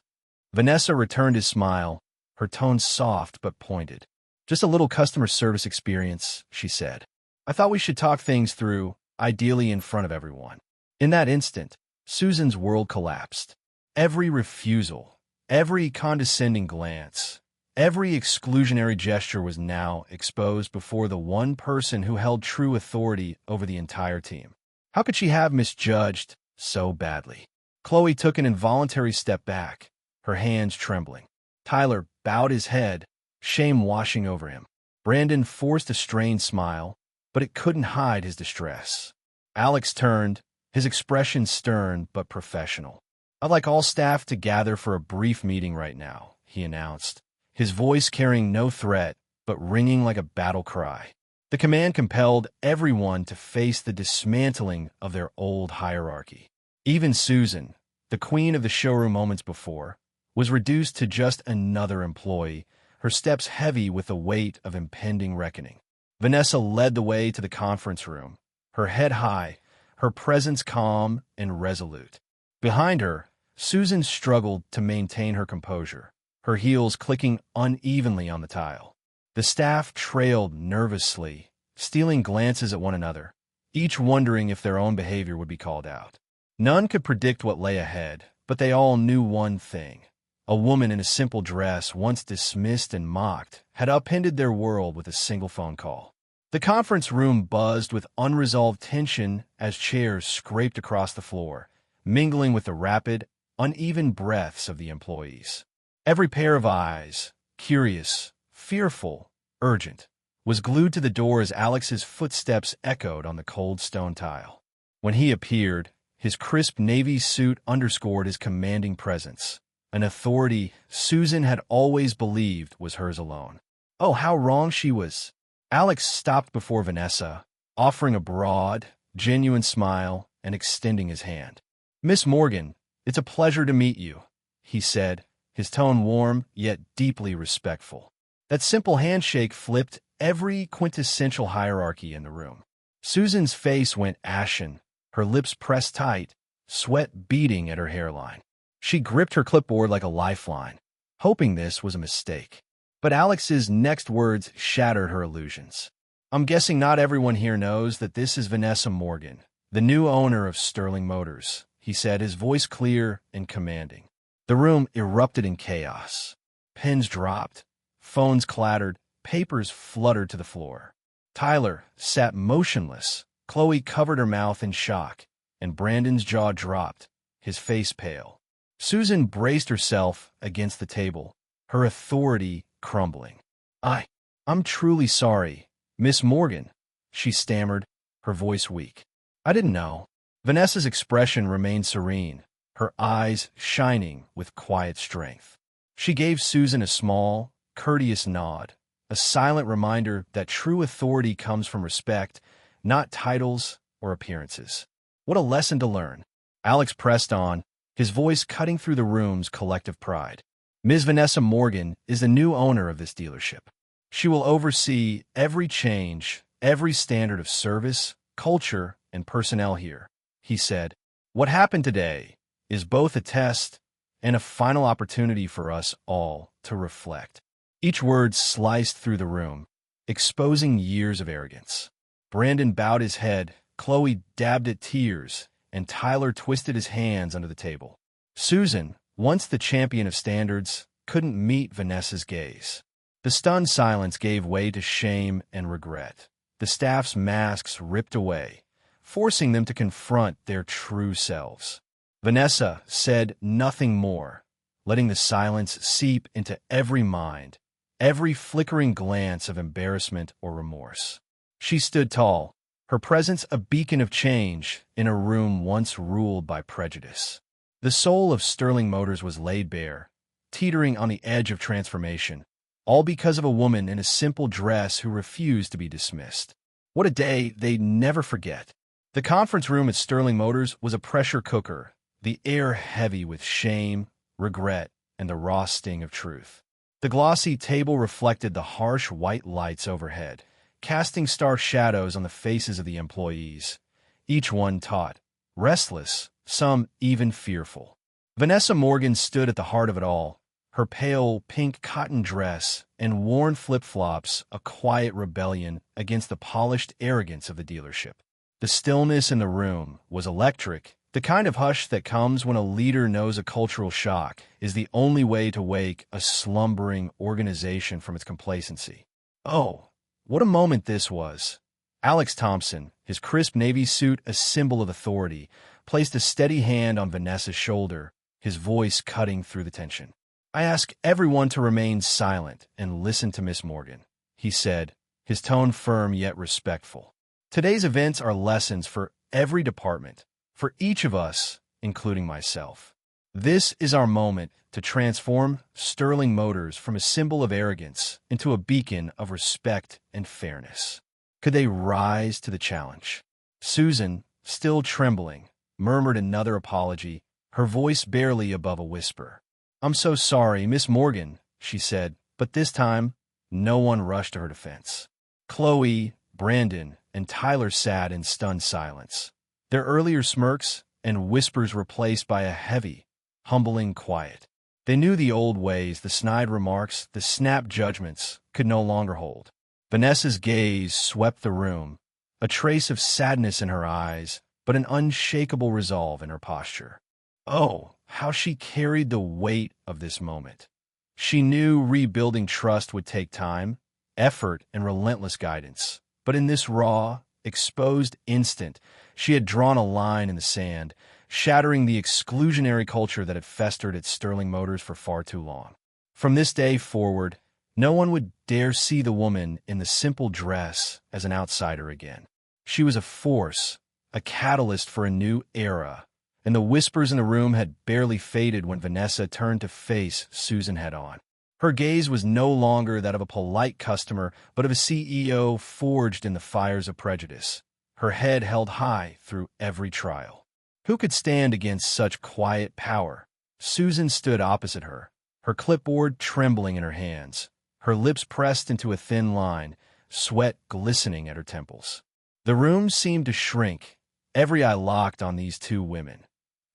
Vanessa returned his smile, her tone soft but pointed. Just a little customer service experience, she said. I thought we should talk things through, ideally in front of everyone. In that instant, Susan's world collapsed. Every refusal, every condescending glance, every exclusionary gesture was now exposed before the one person who held true authority over the entire team. How could she have misjudged so badly? Chloe took an involuntary step back, her hands trembling. Tyler bowed his head, shame washing over him. Brandon forced a strained smile, but it couldn't hide his distress. Alex turned, his expression stern but professional. I'd like all staff to gather for a brief meeting right now, he announced, his voice carrying no threat but ringing like a battle cry. The command compelled everyone to face the dismantling of their old hierarchy. Even Susan, the queen of the showroom moments before, was reduced to just another employee, her steps heavy with the weight of impending reckoning. Vanessa led the way to the conference room, her head high, her presence calm and resolute. Behind her, Susan struggled to maintain her composure, her heels clicking unevenly on the tile. The staff trailed nervously, stealing glances at one another, each wondering if their own behavior would be called out. None could predict what lay ahead, but they all knew one thing. A woman in a simple dress, once dismissed and mocked, had upended their world with a single phone call. The conference room buzzed with unresolved tension as chairs scraped across the floor, mingling with the rapid, uneven breaths of the employees. Every pair of eyes, curious, fearful, urgent, was glued to the door as Alex's footsteps echoed on the cold stone tile. When he appeared, his crisp navy suit underscored his commanding presence, an authority Susan had always believed was hers alone. Oh, how wrong she was! Alex stopped before Vanessa, offering a broad, genuine smile and extending his hand. "Miss Morgan, it's a pleasure to meet you," he said, his tone warm yet deeply respectful. That simple handshake flipped every quintessential hierarchy in the room. Susan's face went ashen, her lips pressed tight, sweat beading at her hairline. She gripped her clipboard like a lifeline, hoping this was a mistake. But Alex's next words shattered her illusions. "I'm guessing not everyone here knows that this is Vanessa Morgan, the new owner of Sterling Motors," he said, his voice clear and commanding. The room erupted in chaos. Pens dropped, phones clattered, papers fluttered to the floor. Tyler sat motionless. Chloe covered her mouth in shock, and Brandon's jaw dropped, his face pale. Susan braced herself against the table, her authority crumbling. I'm truly sorry, Miss Morgan," she stammered, her voice weak. "I didn't know." Vanessa's expression remained serene, her eyes shining with quiet strength. She gave Susan a small, courteous nod, a silent reminder that true authority comes from respect, not titles or appearances. What a lesson to learn. Alex pressed on, his voice cutting through the room's collective pride. "Ms. Vanessa Morgan is the new owner of this dealership. She will oversee every change, every standard of service, culture, and personnel here," he said. "What happened today is both a test and a final opportunity for us all to reflect." Each word sliced through the room, exposing years of arrogance. Brandon bowed his head, Chloe dabbed at tears, and Tyler twisted his hands under the table. Susan, once the champion of standards, couldn't meet Vanessa's gaze. The stunned silence gave way to shame and regret. The staff's masks ripped away, forcing them to confront their true selves. Vanessa said nothing more, letting the silence seep into every mind, every flickering glance of embarrassment or remorse. She stood tall, her presence a beacon of change in a room once ruled by prejudice. The soul of Sterling Motors was laid bare, teetering on the edge of transformation, all because of a woman in a simple dress who refused to be dismissed. What a day they'd never forget. The conference room at Sterling Motors was a pressure cooker, the air heavy with shame, regret, and the raw sting of truth. The glossy table reflected the harsh white lights overhead, casting stark shadows on the faces of the employees, each one taut, restless, some even fearful. Vanessa Morgan stood at the heart of it all, her pale pink cotton dress and worn flip-flops a quiet rebellion against the polished arrogance of the dealership. The stillness in the room was electric, the kind of hush that comes when a leader knows a cultural shock is the only way to wake a slumbering organization from its complacency. Oh, what a moment this was. Alex Thompson, his crisp navy suit a symbol of authority, placed a steady hand on Vanessa's shoulder, his voice cutting through the tension. "I ask everyone to remain silent and listen to Miss Morgan," he said, his tone firm yet respectful. "Today's events are lessons for every department, for each of us, including myself. This is our moment to transform Sterling Motors from a symbol of arrogance into a beacon of respect and fairness." Could they rise to the challenge? Susan, still trembling, murmured another apology, her voice barely above a whisper. "I'm so sorry, Miss Morgan," she said, but this time, no one rushed to her defense. Chloe, Brandon, and Tyler sat in stunned silence, their earlier smirks and whispers replaced by a heavy, humbling quiet. They knew the old ways, the snide remarks, the snap judgments could no longer hold. Vanessa's gaze swept the room, a trace of sadness in her eyes, but an unshakable resolve in her posture. Oh, how she carried the weight of this moment. She knew rebuilding trust would take time, effort, and relentless guidance. But in this raw, exposed instant, she had drawn a line in the sand, shattering the exclusionary culture that had festered at Sterling Motors for far too long. From this day forward, No one would dare see the woman in the simple dress as an outsider again. She was a force, a catalyst for a new era, and the whispers in the room had barely faded when Vanessa turned to face Susan head-on. Her gaze was no longer that of a polite customer, but of a CEO forged in the fires of prejudice, her head held high through every trial. Who could stand against such quiet power? Susan stood opposite her, her clipboard trembling in her hands, her lips pressed into a thin line, sweat glistening at her temples. The room seemed to shrink, every eye locked on these two women.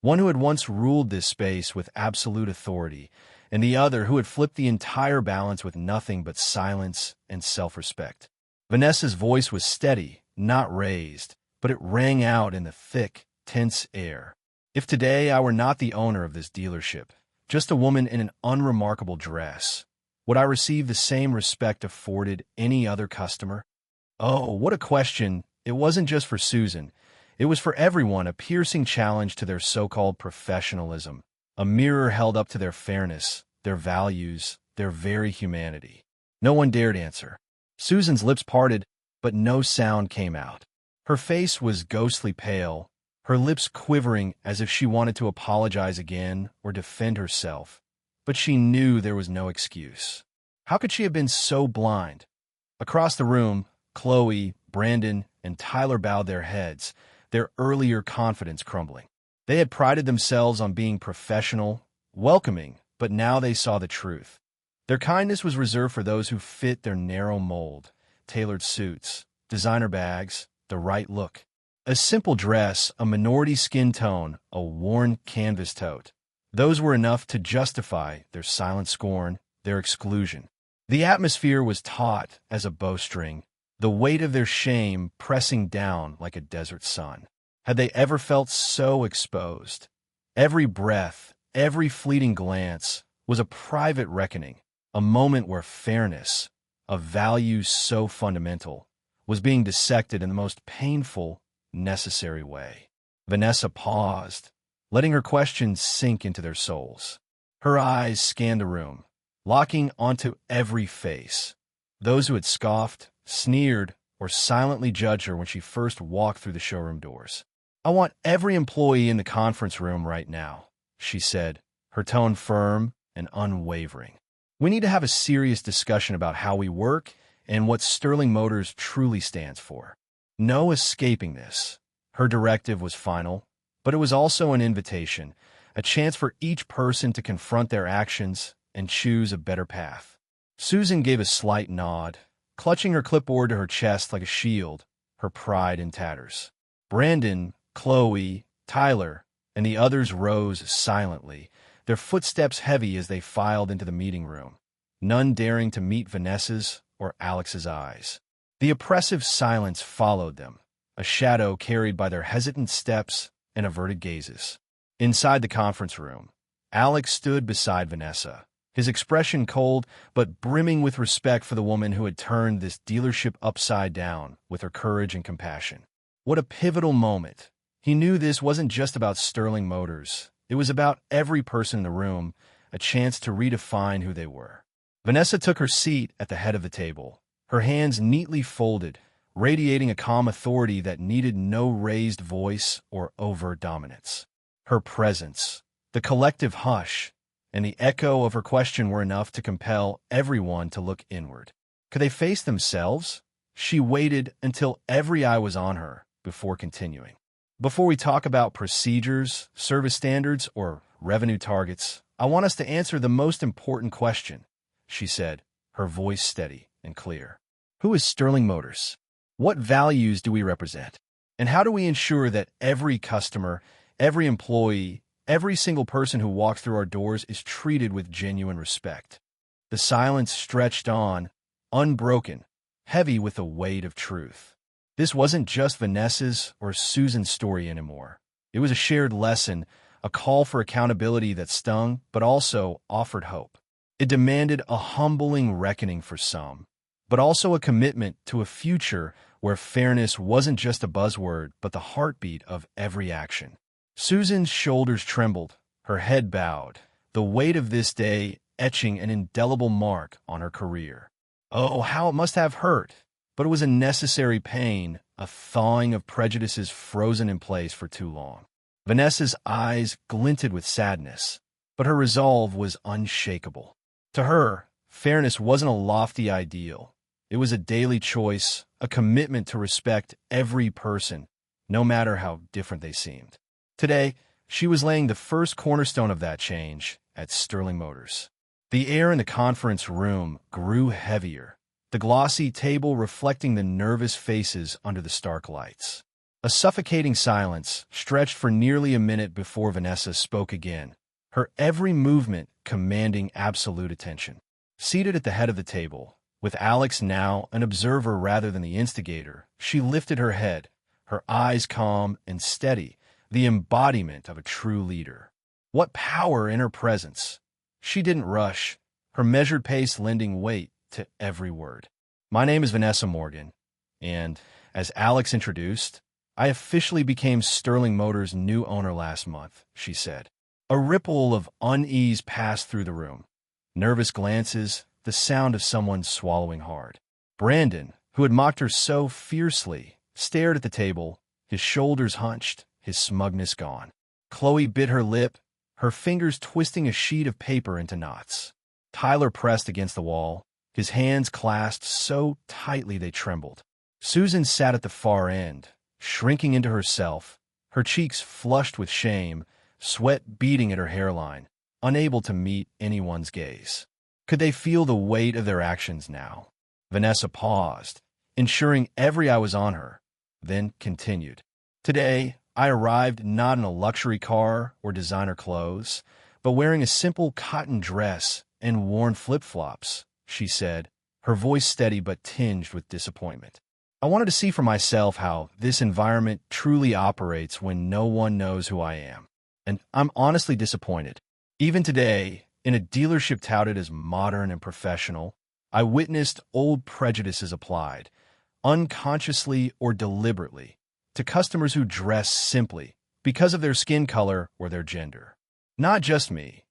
One who had once ruled this space with absolute authority, and the other who had flipped the entire balance with nothing but silence and self-respect. Vanessa's voice was steady, not raised, but it rang out in the thick, tense air. If today I were not the owner of this dealership, just a woman in an unremarkable dress, would I receive the same respect afforded any other customer? Oh, what a question! It wasn't just for Susan. It was for everyone, a piercing challenge to their so-called professionalism, a mirror held up to their fairness, their values, their very humanity. No one dared answer. Susan's lips parted, but no sound came out. Her face was ghostly pale, her lips quivering as if she wanted to apologize again or defend herself, but she knew there was no excuse. How could she have been so blind? Across the room, Chloe, Brandon, and Tyler bowed their heads, their earlier confidence crumbling. They had prided themselves on being professional, welcoming, but now they saw the truth. Their kindness was reserved for those who fit their narrow mold, tailored suits, designer bags, the right look. A simple dress, a minority skin tone, a worn canvas tote. Those were enough to justify their silent scorn, their exclusion. The atmosphere was taut as a bowstring, the weight of their shame pressing down like a desert sun. Had they ever felt so exposed? Every breath, every fleeting glance was a private reckoning, a moment where fairness, a value so fundamental, was being dissected in the most painful, necessary way. Vanessa paused, letting her questions sink into their souls. Her eyes scanned the room, locking onto every face. Those who had scoffed, sneered, or silently judged her when she first walked through the showroom doors. "I want every employee in the conference room right now," she said, her tone firm and unwavering. "We need to have a serious discussion about how we work and what Sterling Motors truly stands for. No escaping this." Her directive was final, but it was also an invitation, a chance for each person to confront their actions and choose a better path. Susan gave a slight nod, clutching her clipboard to her chest like a shield, her pride in tatters. Brandon, Chloe, Tyler, and the others rose silently, their footsteps heavy as they filed into the meeting room, none daring to meet Vanessa's or Alex's eyes. The oppressive silence followed them, a shadow carried by their hesitant steps and averted gazes. Inside the conference room, Alex stood beside Vanessa, his expression cold but brimming with respect for the woman who had turned this dealership upside down with her courage and compassion. What a pivotal moment. He knew this wasn't just about Sterling Motors. It was about every person in the room, a chance to redefine who they were. Vanessa took her seat at the head of the table, her hands neatly folded, radiating a calm authority that needed no raised voice or overt dominance. Her presence, the collective hush, and the echo of her question were enough to compel everyone to look inward. Could they face themselves? She waited until every eye was on her before continuing. "Before we talk about procedures, service standards, or revenue targets, I want us to answer the most important question," she said, her voice steady and clear. "Who is Sterling Motors? What values do we represent? And how do we ensure that every customer, every employee, every single person who walks through our doors is treated with genuine respect?" The silence stretched on, unbroken, heavy with the weight of truth. This wasn't just Vanessa's or Susan's story anymore. It was a shared lesson, a call for accountability that stung, but also offered hope. It demanded a humbling reckoning for some, but also a commitment to a future where fairness wasn't just a buzzword, but the heartbeat of every action. Susan's shoulders trembled, her head bowed. The weight of this day etching an indelible mark on her career. Oh, how it must have hurt! But it was a necessary pain, a thawing of prejudices frozen in place for too long. Vanessa's eyes glinted with sadness, but her resolve was unshakable. To her, fairness wasn't a lofty ideal. It was a daily choice, a commitment to respect every person, no matter how different they seemed. Today, she was laying the first cornerstone of that change at Sterling Motors. The air in the conference room grew heavier, the glossy table reflecting the nervous faces under the stark lights. A suffocating silence stretched for nearly a minute before Vanessa spoke again, her every movement commanding absolute attention. Seated at the head of the table, with Alex now an observer rather than the instigator, she lifted her head, her eyes calm and steady, the embodiment of a true leader. What power in her presence! She didn't rush, her measured pace lending weight to every word. My name is Vanessa Morgan, and, as Alex introduced, I officially became Sterling Motors' new owner last month, she said. A ripple of unease passed through the room. Nervous glances, the sound of someone swallowing hard. Brandon, who had mocked her so fiercely, stared at the table, his shoulders hunched, his smugness gone. Chloe bit her lip, her fingers twisting a sheet of paper into knots. Tyler pressed against the wall, his hands clasped so tightly they trembled. Susan sat at the far end, shrinking into herself, her cheeks flushed with shame, sweat beading at her hairline, unable to meet anyone's gaze. Could they feel the weight of their actions now? Vanessa paused, ensuring every eye was on her, then continued. Today, I arrived not in a luxury car or designer clothes, but wearing a simple cotton dress and worn flip-flops, she said, her voice steady but tinged with disappointment. I wanted to see for myself how this environment truly operates when no one knows who I am. And I'm honestly disappointed. Even today, in a dealership touted as modern and professional, I witnessed old prejudices applied, unconsciously or deliberately, to customers who dress simply because of their skin color or their gender. Not just me,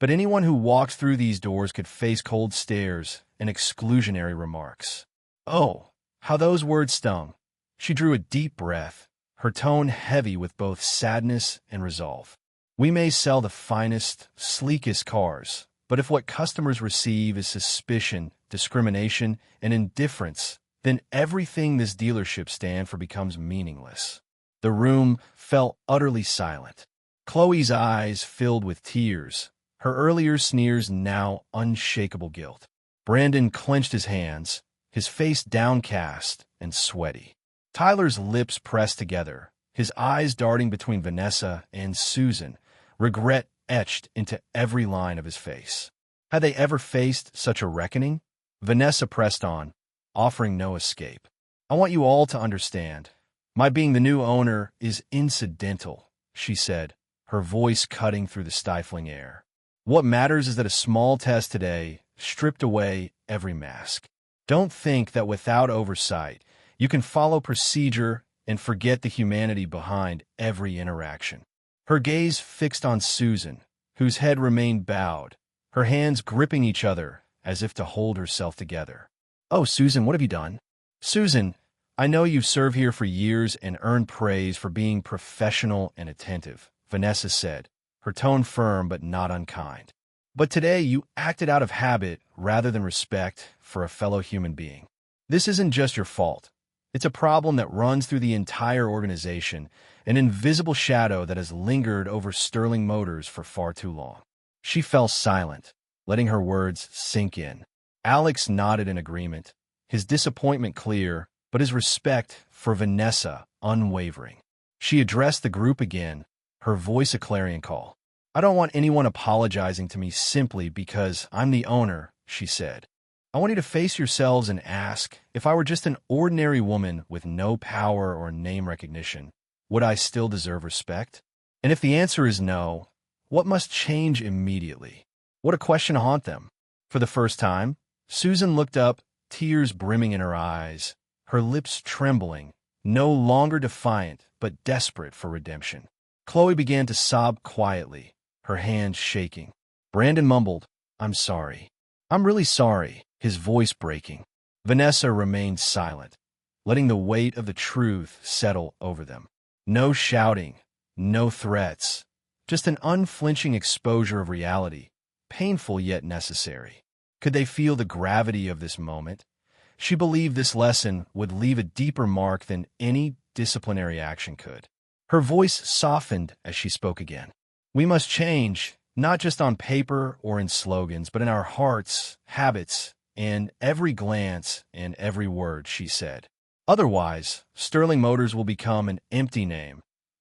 but anyone who walks through these doors could face cold stares and exclusionary remarks. Oh, how those words stung. She drew a deep breath, her tone heavy with both sadness and resolve. We may sell the finest, sleekest cars, but if what customers receive is suspicion, discrimination, and indifference, then everything this dealership stands for becomes meaningless. The room fell utterly silent. Chloe's eyes filled with tears, her earlier sneers now unshakable guilt. Brandon clenched his hands, his face downcast and sweaty. Tyler's lips pressed together, his eyes darting between Vanessa and Susan, regret etched into every line of his face. Had they ever faced such a reckoning? Vanessa pressed on, offering no escape. I want you all to understand. My being the new owner is incidental, she said, her voice cutting through the stifling air. What matters is that a small test today stripped away every mask. Don't think that without oversight, you can follow procedure and forget the humanity behind every interaction. Her gaze fixed on Susan, whose head remained bowed, her hands gripping each other as if to hold herself together. Oh, Susan, what have you done? Susan, I know you've served here for years and earned praise for being professional and attentive, Vanessa said, her tone firm but not unkind. But today you acted out of habit rather than respect for a fellow human being. This isn't just your fault. It's a problem that runs through the entire organization, an invisible shadow that has lingered over Sterling Motors for far too long. She fell silent, letting her words sink in. Alex nodded in agreement, his disappointment clear, but his respect for Vanessa unwavering. She addressed the group again, her voice a clarion call. I don't want anyone apologizing to me simply because I'm the owner, she said. I want you to face yourselves and ask, if I were just an ordinary woman with no power or name recognition, would I still deserve respect? And if the answer is no, what must change immediately? What a question to haunt them. For the first time, Susan looked up, tears brimming in her eyes, her lips trembling, no longer defiant but desperate for redemption. Chloe began to sob quietly, her hands shaking. Brandon mumbled, I'm sorry. I'm really sorry, his voice breaking. Vanessa remained silent, letting the weight of the truth settle over them. No shouting, no threats, just an unflinching exposure of reality, painful yet necessary. Could they feel the gravity of this moment? She believed this lesson would leave a deeper mark than any disciplinary action could. Her voice softened as she spoke again. We must change, not just on paper or in slogans, but in our hearts, habits, and every glance and every word, she said. Otherwise, Sterling Motors will become an empty name,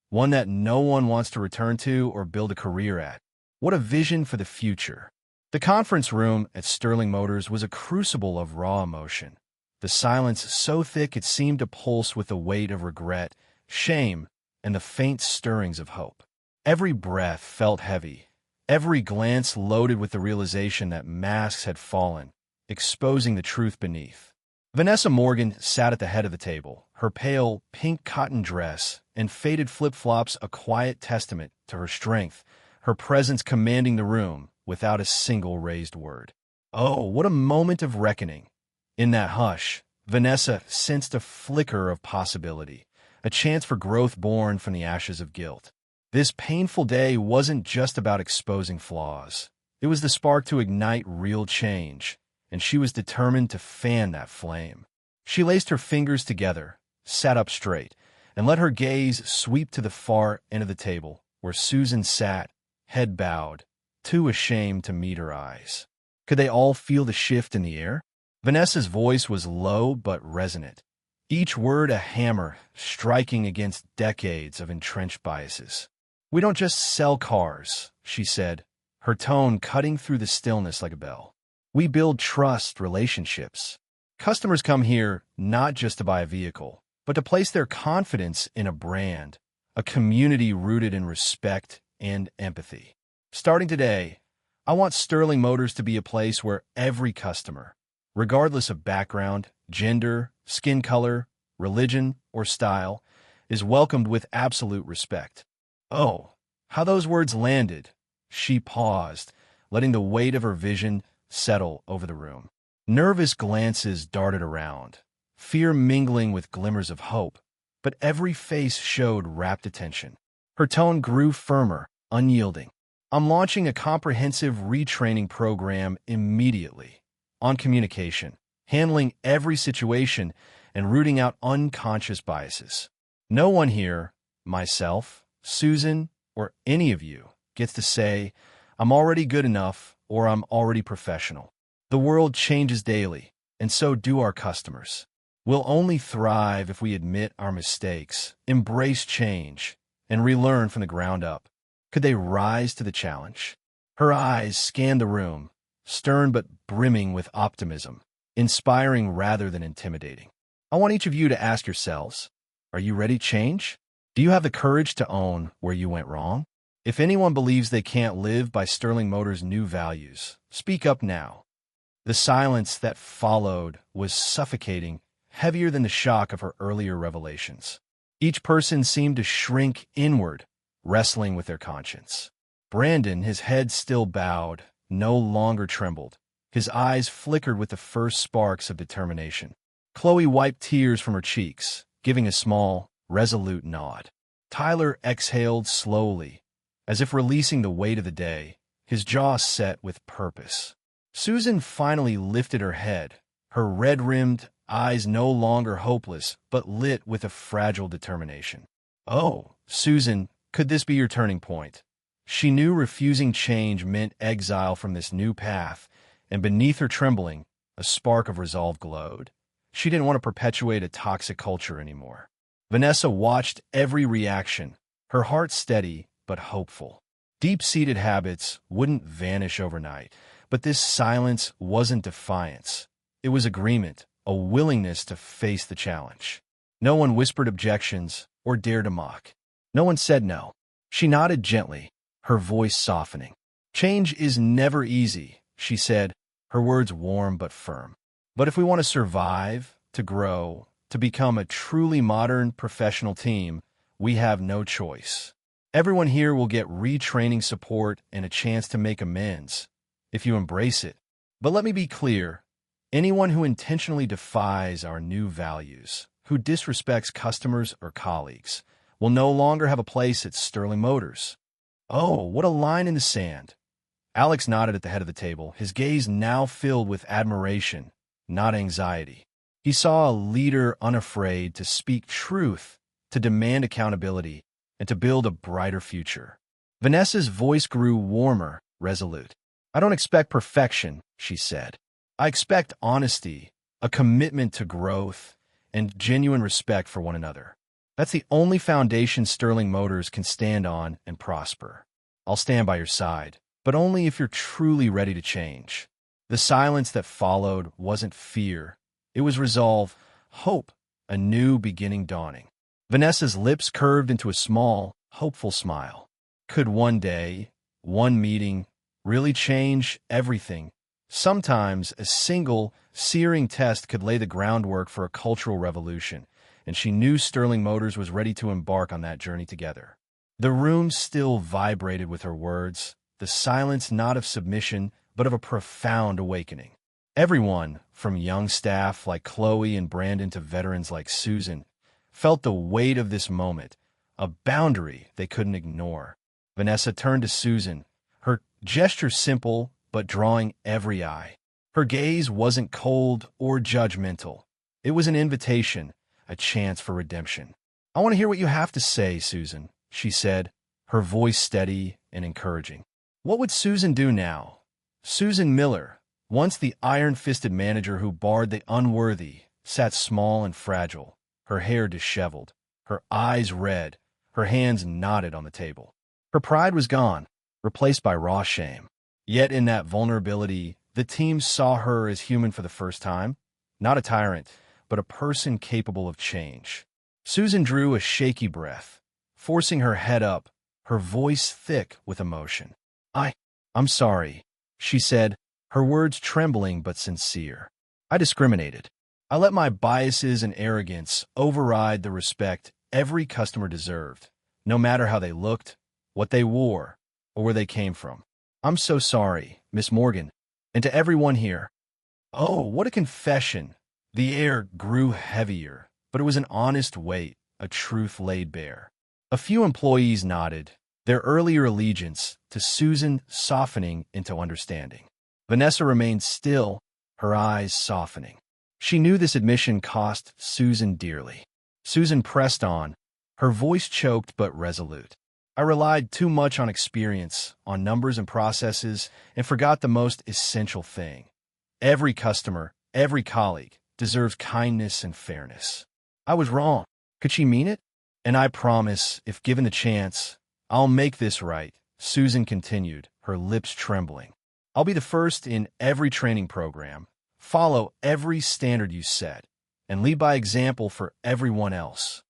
one that no one wants to return to or build a career at. What a vision for the future. The conference room at Sterling Motors was a crucible of raw emotion. The silence so thick it seemed to pulse with the weight of regret, shame, and the faint stirrings of hope. Every breath felt heavy, every glance loaded with the realization that masks had fallen, exposing the truth beneath. Vanessa Morgan sat at the head of the table, her pale, pink cotton dress and faded flip-flops a quiet testament to her strength, her presence commanding the room without a single raised word. Oh, what a moment of reckoning! In that hush, Vanessa sensed a flicker of possibility, a chance for growth born from the ashes of guilt. This painful day wasn't just about exposing flaws. It was the spark to ignite real change, and she was determined to fan that flame. She laced her fingers together, sat up straight, and let her gaze sweep to the far end of the table, where Susan sat, head bowed, too ashamed to meet her eyes. Could they all feel the shift in the air? Vanessa's voice was low but resonant, each word a hammer striking against decades of entrenched biases. We don't just sell cars, she said, her tone cutting through the stillness like a bell. We build trust relationships. Customers come here not just to buy a vehicle, but to place their confidence in a brand, a community rooted in respect and empathy. Starting today, I want Sterling Motors to be a place where every customer, regardless of background, gender, skin color, religion, or style, is welcomed with absolute respect. Oh, how those words landed. She paused, letting the weight of her vision settle over the room. Nervous glances darted around, fear mingling with glimmers of hope, but every face showed rapt attention. Her tone grew firmer, unyielding. I'm launching a comprehensive retraining program immediately on communication, handling every situation and rooting out unconscious biases. No one here, myself, Susan, or any of you, gets to say, I'm already good enough or I'm already professional. The world changes daily, and so do our customers. We'll only thrive if we admit our mistakes, embrace change, and relearn from the ground up. Could they rise to the challenge? Her eyes scanned the room, stern but brimming with optimism, inspiring rather than intimidating. I want each of you to ask yourselves, are you ready to change? Do you have the courage to own where you went wrong? If anyone believes they can't live by Sterling Motors' new values, speak up now. The silence that followed was suffocating, heavier than the shock of her earlier revelations. Each person seemed to shrink inward, wrestling with their conscience. Brandon, his head still bowed, no longer trembled. His eyes flickered with the first sparks of determination. Chloe wiped tears from her cheeks, giving a small, resolute nod. Tyler exhaled slowly, as if releasing the weight of the day, his jaw set with purpose. Susan finally lifted her head, her red-rimmed eyes no longer hopeless, but lit with a fragile determination. Oh, Susan, could this be your turning point? She knew refusing change meant exile from this new path, and beneath her trembling, a spark of resolve glowed. She didn't want to perpetuate a toxic culture anymore. Vanessa watched every reaction, her heart steady but hopeful. Deep-seated habits wouldn't vanish overnight, but this silence wasn't defiance. It was agreement, a willingness to face the challenge. No one whispered objections or dared to mock. No one said no. She nodded gently, her voice softening. Change is never easy, she said, her words warm but firm. But if we want to survive, to grow, to become a truly modern professional team, we have no choice. Everyone here will get retraining support and a chance to make amends. if you embrace it. But let me be clear, anyone who intentionally defies our new values, who disrespects customers or colleagues, will no longer have a place at Sterling Motors. Oh, what a line in the sand. Alex nodded at the head of the table, his gaze now filled with admiration, not anxiety. He saw a leader unafraid to speak truth, to demand accountability, and to build a brighter future. Vanessa's voice grew warmer, resolute. I don't expect perfection, she said. I expect honesty, a commitment to growth, and genuine respect for one another. That's the only foundation Sterling Motors can stand on and prosper. I'll stand by your side, but only if you're truly ready to change. The silence that followed wasn't fear. It was resolve, hope, a new beginning dawning. Vanessa's lips curved into a small, hopeful smile. Could one day, one meeting, really change everything? Sometimes a single, searing test could lay the groundwork for a cultural revolution, and she knew Sterling Motors was ready to embark on that journey together. The room still vibrated with her words, the silence not of submission, but of a profound awakening. Everyone, from young staff like Chloe and Brandon to veterans like Susan, felt the weight of this moment, a boundary they couldn't ignore. Vanessa turned to Susan, her gesture simple but drawing every eye. Her gaze wasn't cold or judgmental. It was an invitation, a chance for redemption. I want to hear what you have to say, Susan, she said, her voice steady and encouraging. What would Susan do now? Susan Miller, once the iron-fisted manager who barred the unworthy, sat small and fragile, her hair disheveled, her eyes red, her hands knotted on the table. Her pride was gone, replaced by raw shame. Yet in that vulnerability, the team saw her as human for the first time, not a tyrant, but a person capable of change. Susan drew a shaky breath, forcing her head up, her voice thick with emotion. I'm sorry, she said, her words trembling but sincere. I discriminated. I let my biases and arrogance override the respect every customer deserved, no matter how they looked, what they wore, or where they came from. I'm so sorry, Miss Morgan, and to everyone here. Oh, what a confession. The air grew heavier, but it was an honest weight, a truth laid bare. A few employees nodded, their earlier allegiance to Susan softening into understanding. Vanessa remained still, her eyes softening. She knew this admission cost Susan dearly. Susan pressed on, her voice choked but resolute. I relied too much on experience, on numbers and processes, and forgot the most essential thing. Every customer, every colleague, deserves kindness and fairness. I was wrong. Could she mean it? And I promise, if given the chance, I'll make this right, Susan continued, her lips trembling. I'll be the first in every training program, follow every standard you set, and lead by example for everyone else.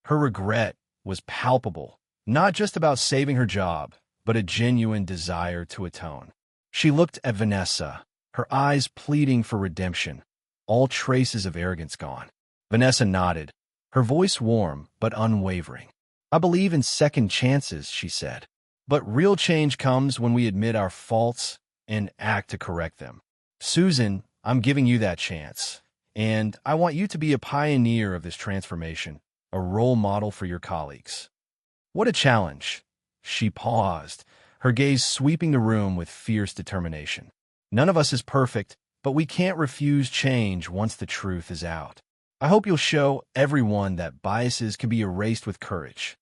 Her regret was palpable, not just about saving her job, but a genuine desire to atone. She looked at Vanessa, her eyes pleading for redemption, all traces of arrogance gone. Vanessa nodded, her voice warm but unwavering. I believe in second chances, she said. But real change comes when we admit our faults and act to correct them. Susan, I'm giving you that chance, and I want you to be a pioneer of this transformation, a role model for your colleagues. What a challenge. She paused, her gaze sweeping the room with fierce determination. None of us is perfect, but we can't refuse change once the truth is out. I hope you'll show everyone that biases can be erased with courage.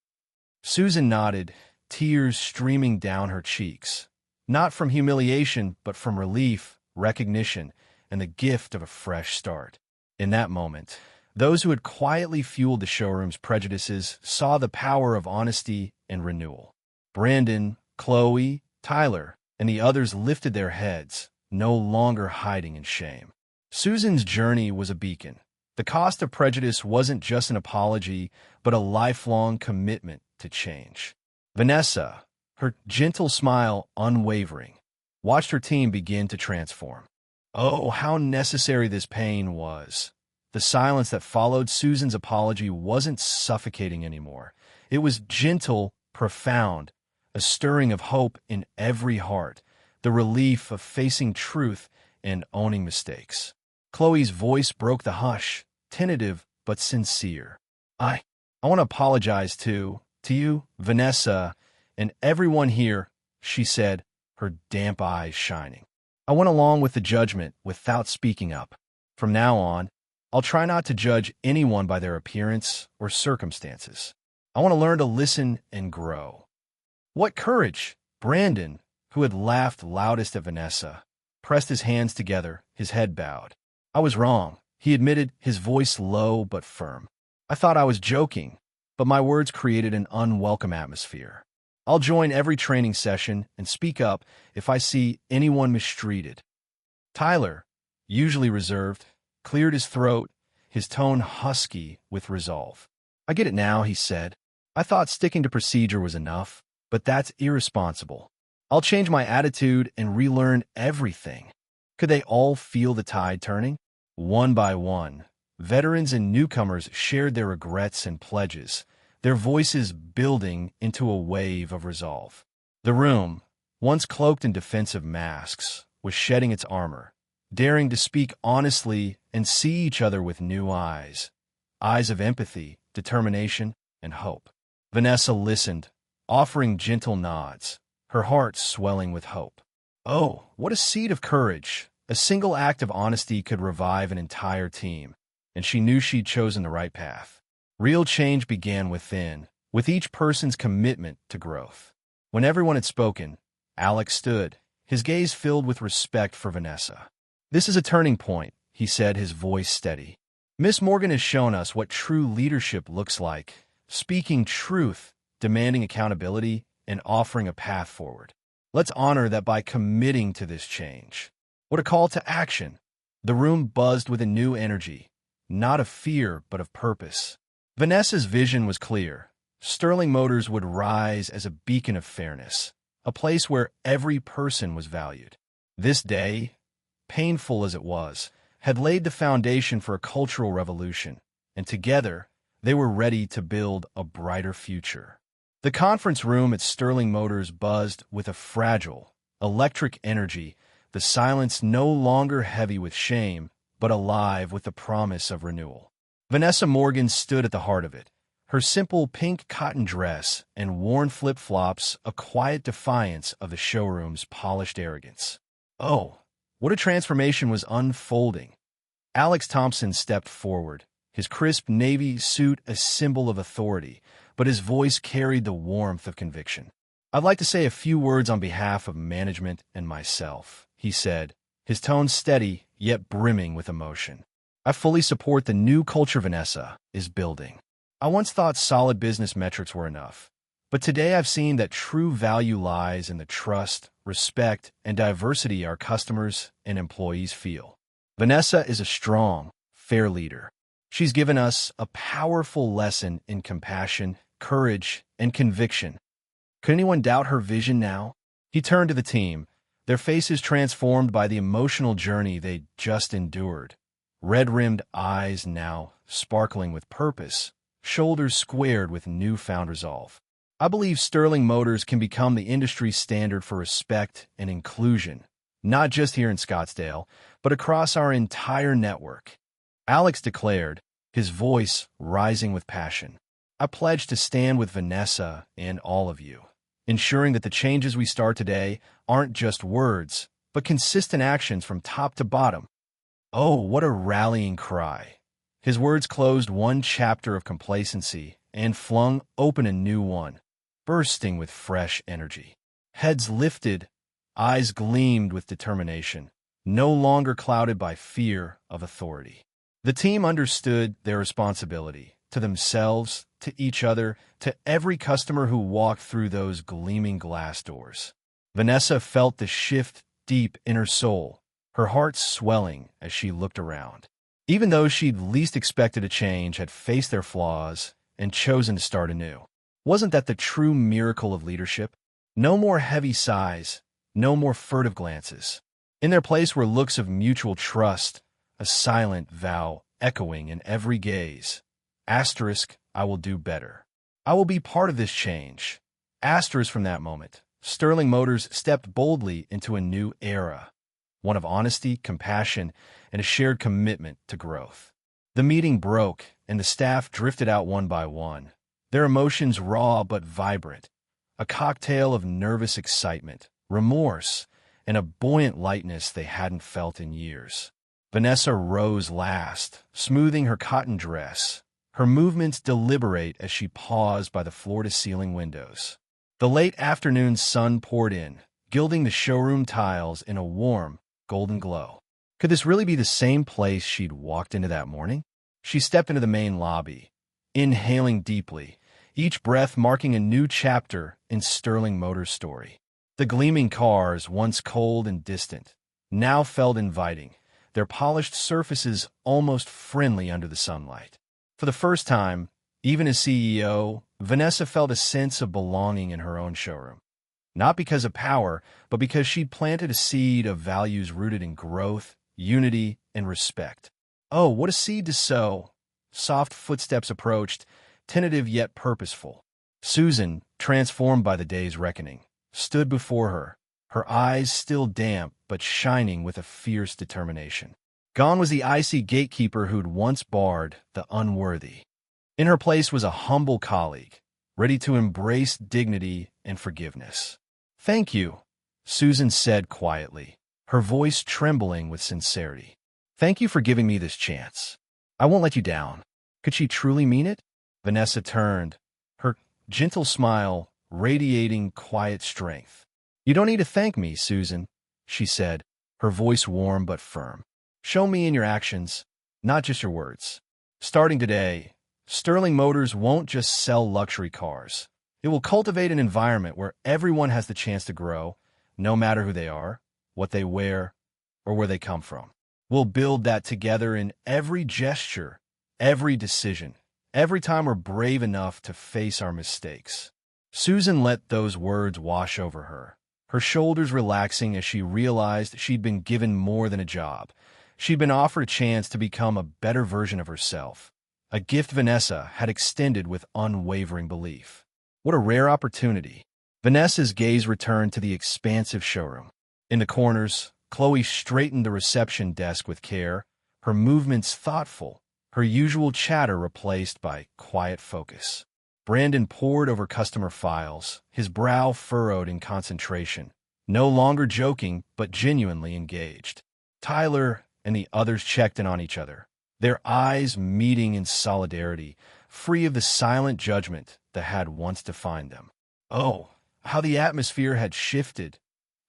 Susan nodded, tears streaming down her cheeks, not from humiliation, but from relief, recognition, and the gift of a fresh start. In that moment, those who had quietly fueled the showroom's prejudices saw the power of honesty and renewal. Brandon, Chloe, Tyler, and the others lifted their heads, no longer hiding in shame. Susan's journey was a beacon. The cost of prejudice wasn't just an apology, but a lifelong commitment to change. Vanessa, her gentle smile unwavering, watched her team begin to transform. Oh, how necessary this pain was. The silence that followed Susan's apology wasn't suffocating anymore. It was gentle, profound, a stirring of hope in every heart, the relief of facing truth and owning mistakes. Chloe's voice broke the hush, tentative but sincere. I want to apologize to you, Vanessa, and everyone here, she said, her damp eyes shining. I went along with the judgment without speaking up. From now on, I'll try not to judge anyone by their appearance or circumstances. I want to learn to listen and grow. What courage! Brandon, who had laughed loudest at Vanessa, pressed his hands together, his head bowed. I was wrong, he admitted, his voice low but firm. I thought I was joking, but my words created an unwelcome atmosphere. I'll join every training session and speak up if I see anyone mistreated. Tyler, usually reserved, cleared his throat, his tone husky with resolve. I get it now, he said. I thought sticking to procedure was enough, but that's irresponsible. I'll change my attitude and relearn everything. Could they all feel the tide turning? One by one, veterans and newcomers shared their regrets and pledges, their voices building into a wave of resolve. The room, once cloaked in defensive masks, was shedding its armor, daring to speak honestly and see each other with new eyes, eyes of empathy, determination, and hope. Vanessa listened, offering gentle nods, her heart swelling with hope. Oh, what a seed of courage! A single act of honesty could revive an entire team, and she knew she'd chosen the right path. Real change began within, with each person's commitment to growth. When everyone had spoken, Alex stood, his gaze filled with respect for Vanessa. This is a turning point, he said, his voice steady. Miss Morgan has shown us what true leadership looks like, speaking truth, demanding accountability, and offering a path forward. Let's honor that by committing to this change. What a call to action! The room buzzed with a new energy, not of fear, but of purpose. Vanessa's vision was clear. Sterling Motors would rise as a beacon of fairness, a place where every person was valued. This day, painful as it was, had laid the foundation for a cultural revolution, and together, they were ready to build a brighter future. The conference room at Sterling Motors buzzed with a fragile, electric energy, the silence no longer heavy with shame, but alive with the promise of renewal. Vanessa Morgan stood at the heart of it, her simple pink cotton dress and worn flip-flops a quiet defiance of the showroom's polished arrogance. Oh, what a transformation was unfolding! Alex Thompson stepped forward, his crisp navy suit a symbol of authority, but his voice carried the warmth of conviction. I'd like to say a few words on behalf of management and myself, he said, his tone steady yet brimming with emotion. I fully support the new culture Vanessa is building. I once thought solid business metrics were enough, but today I've seen that true value lies in the trust, respect, and diversity our customers and employees feel. Vanessa is a strong, fair leader. She's given us a powerful lesson in compassion, courage, and conviction. Could anyone doubt her vision now? He turned to the team, their faces transformed by the emotional journey they'd just endured. Red-rimmed eyes now sparkling with purpose, shoulders squared with newfound resolve. I believe Sterling Motors can become the industry standard for respect and inclusion, not just here in Scottsdale, but across our entire network. Alex declared, his voice rising with passion. I pledge to stand with Vanessa and all of you, ensuring that the changes we start today aren't just words, but consistent actions from top to bottom. Oh, what a rallying cry! His words closed one chapter of complacency and flung open a new one, bursting with fresh energy. Heads lifted, eyes gleamed with determination, no longer clouded by fear of authority. The team understood their responsibility, to themselves, to each other, to every customer who walked through those gleaming glass doors. Vanessa felt the shift deep in her soul, her heart swelling as she looked around. Even those she'd least expected a change had faced their flaws and chosen to start anew. Wasn't that the true miracle of leadership? No more heavy sighs, no more furtive glances. In their place were looks of mutual trust, a silent vow echoing in every gaze. Asterisk, I will do better. I will be part of this change. Asterisk from that moment, Sterling Motors stepped boldly into a new era, one of honesty, compassion, and a shared commitment to growth. The meeting broke, and the staff drifted out one by one, their emotions raw but vibrant, a cocktail of nervous excitement, remorse, and a buoyant lightness they hadn't felt in years. Vanessa rose last, smoothing her cotton dress, her movements deliberate as she paused by the floor-to-ceiling windows. The late afternoon sun poured in, gilding the showroom tiles in a warm, golden glow. Could this really be the same place she'd walked into that morning? She stepped into the main lobby, inhaling deeply, each breath marking a new chapter in Sterling Motors' story. The gleaming cars, once cold and distant, now felt inviting, their polished surfaces almost friendly under the sunlight. For the first time, even as CEO, Vanessa felt a sense of belonging in her own showroom. Not because of power, but because she'd planted a seed of values rooted in growth, unity, and respect. Oh, what a seed to sow! Soft footsteps approached, tentative yet purposeful. Susan, transformed by the day's reckoning, stood before her, her eyes still damp but shining with a fierce determination. Gone was the icy gatekeeper who'd once barred the unworthy. In her place was a humble colleague, ready to embrace dignity and forgiveness. "Thank you," Susan said quietly, her voice trembling with sincerity. "Thank you for giving me this chance. I won't let you down." Could she truly mean it? Vanessa turned, her gentle smile radiating quiet strength. "You don't need to thank me, Susan," she said, her voice warm but firm. "Show me in your actions, not just your words. Starting today, Sterling Motors won't just sell luxury cars. It will cultivate an environment where everyone has the chance to grow, no matter who they are, what they wear, or where they come from. We'll build that together in every gesture, every decision, every time we're brave enough to face our mistakes." Susan let those words wash over her shoulders relaxing as she realized she'd been given more than a job. She'd been offered a chance to become a better version of herself, a gift Vanessa had extended with unwavering belief. What a rare opportunity. Vanessa's gaze returned to the expansive showroom. In the corners, Chloe straightened the reception desk with care, her movements thoughtful, her usual chatter replaced by quiet focus. Brandon pored over customer files, his brow furrowed in concentration, no longer joking but genuinely engaged. Tyler and the others checked in on each other, their eyes meeting in solidarity, free of the silent judgment that had once defined them. Oh, how the atmosphere had shifted.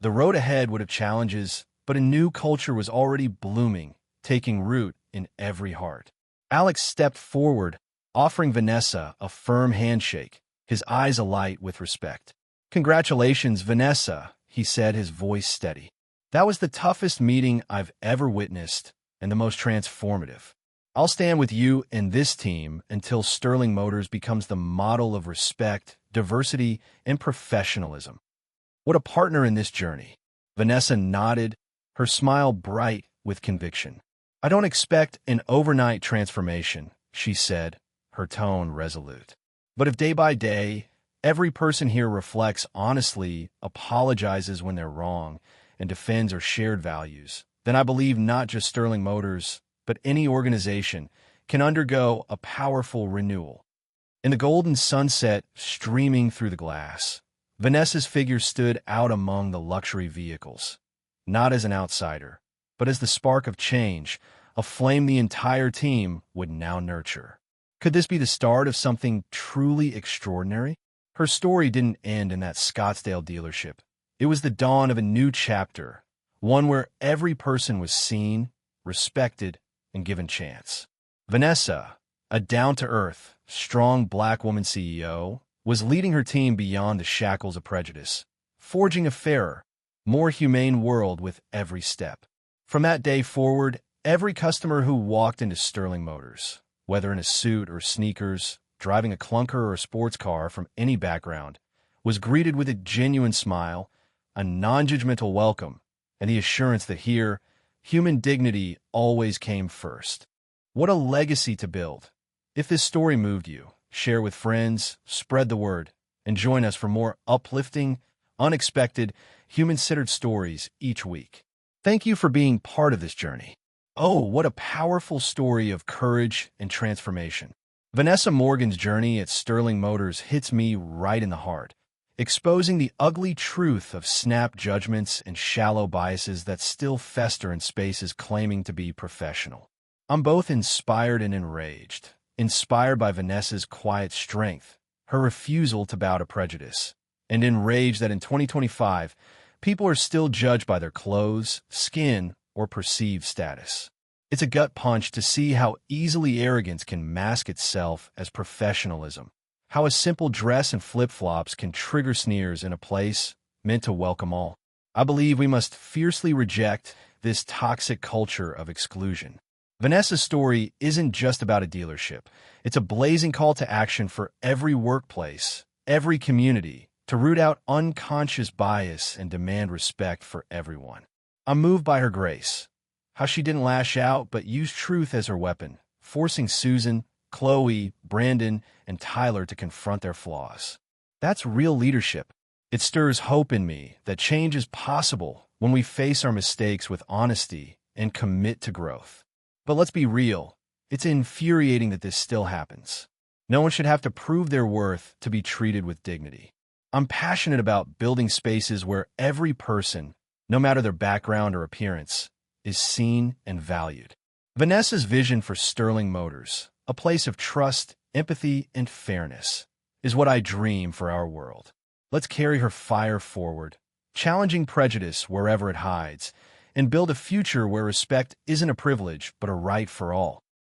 The road ahead would have challenges, but a new culture was already blooming, taking root in every heart. Alex stepped forward, offering Vanessa a firm handshake, his eyes alight with respect. "Congratulations, Vanessa," he said, his voice steady. "That was the toughest meeting I've ever witnessed and the most transformative. I'll stand with you and this team until Sterling Motors becomes the model of respect, diversity, and professionalism. What a partner in this journey." Vanessa nodded, her smile bright with conviction. "I don't expect an overnight transformation," she said, her tone resolute. "But if day by day, every person here reflects honestly, apologizes when they're wrong, and defends our shared values, then I believe not just Sterling Motors, but any organization can undergo a powerful renewal." In the golden sunset streaming through the glass, Vanessa's figure stood out among the luxury vehicles, not as an outsider, but as the spark of change, a flame the entire team would now nurture. Could this be the start of something truly extraordinary? Her story didn't end in that Scottsdale dealership. It was the dawn of a new chapter, one where every person was seen, respected, and given chance. Vanessa, a down-to-earth, strong black woman CEO, was leading her team beyond the shackles of prejudice, forging a fairer, more humane world with every step. From that day forward, every customer who walked into Sterling Motors, whether in a suit or sneakers, driving a clunker or a sports car from any background, was greeted with a genuine smile, a non-judgmental welcome, and the assurance that here, human dignity always came first. What a legacy to build. If this story moved you, share with friends, spread the word, and join us for more uplifting, unexpected, human-centered stories each week. Thank you for being part of this journey. Oh, what a powerful story of courage and transformation. Vanessa Morgan's journey at Sterling Motors hits me right in the heart, exposing the ugly truth of snap judgments and shallow biases that still fester in spaces claiming to be professional. I'm both inspired and enraged. Inspired by Vanessa's quiet strength, her refusal to bow to prejudice, and enraged that in 2025, people are still judged by their clothes, skin, or perceived status. It's a gut punch to see how easily arrogance can mask itself as professionalism, how a simple dress and flip-flops can trigger sneers in a place meant to welcome all. I believe we must fiercely reject this toxic culture of exclusion. Vanessa's story isn't just about a dealership. It's a blazing call to action for every workplace, every community, to root out unconscious bias and demand respect for everyone. I'm moved by her grace, how she didn't lash out but used truth as her weapon, forcing Susan, Chloe, Brandon, and Tyler to confront their flaws. That's real leadership. It stirs hope in me that change is possible when we face our mistakes with honesty and commit to growth. But let's be real, it's infuriating that this still happens. No one should have to prove their worth to be treated with dignity. I'm passionate about building spaces where every person, no matter their background or appearance, is seen and valued. Vanessa's vision for Sterling Motors, a place of trust, empathy, and fairness, is what I dream for our world. Let's carry her fire forward, challenging prejudice wherever it hides, and build a future where respect isn't a privilege but a right for all.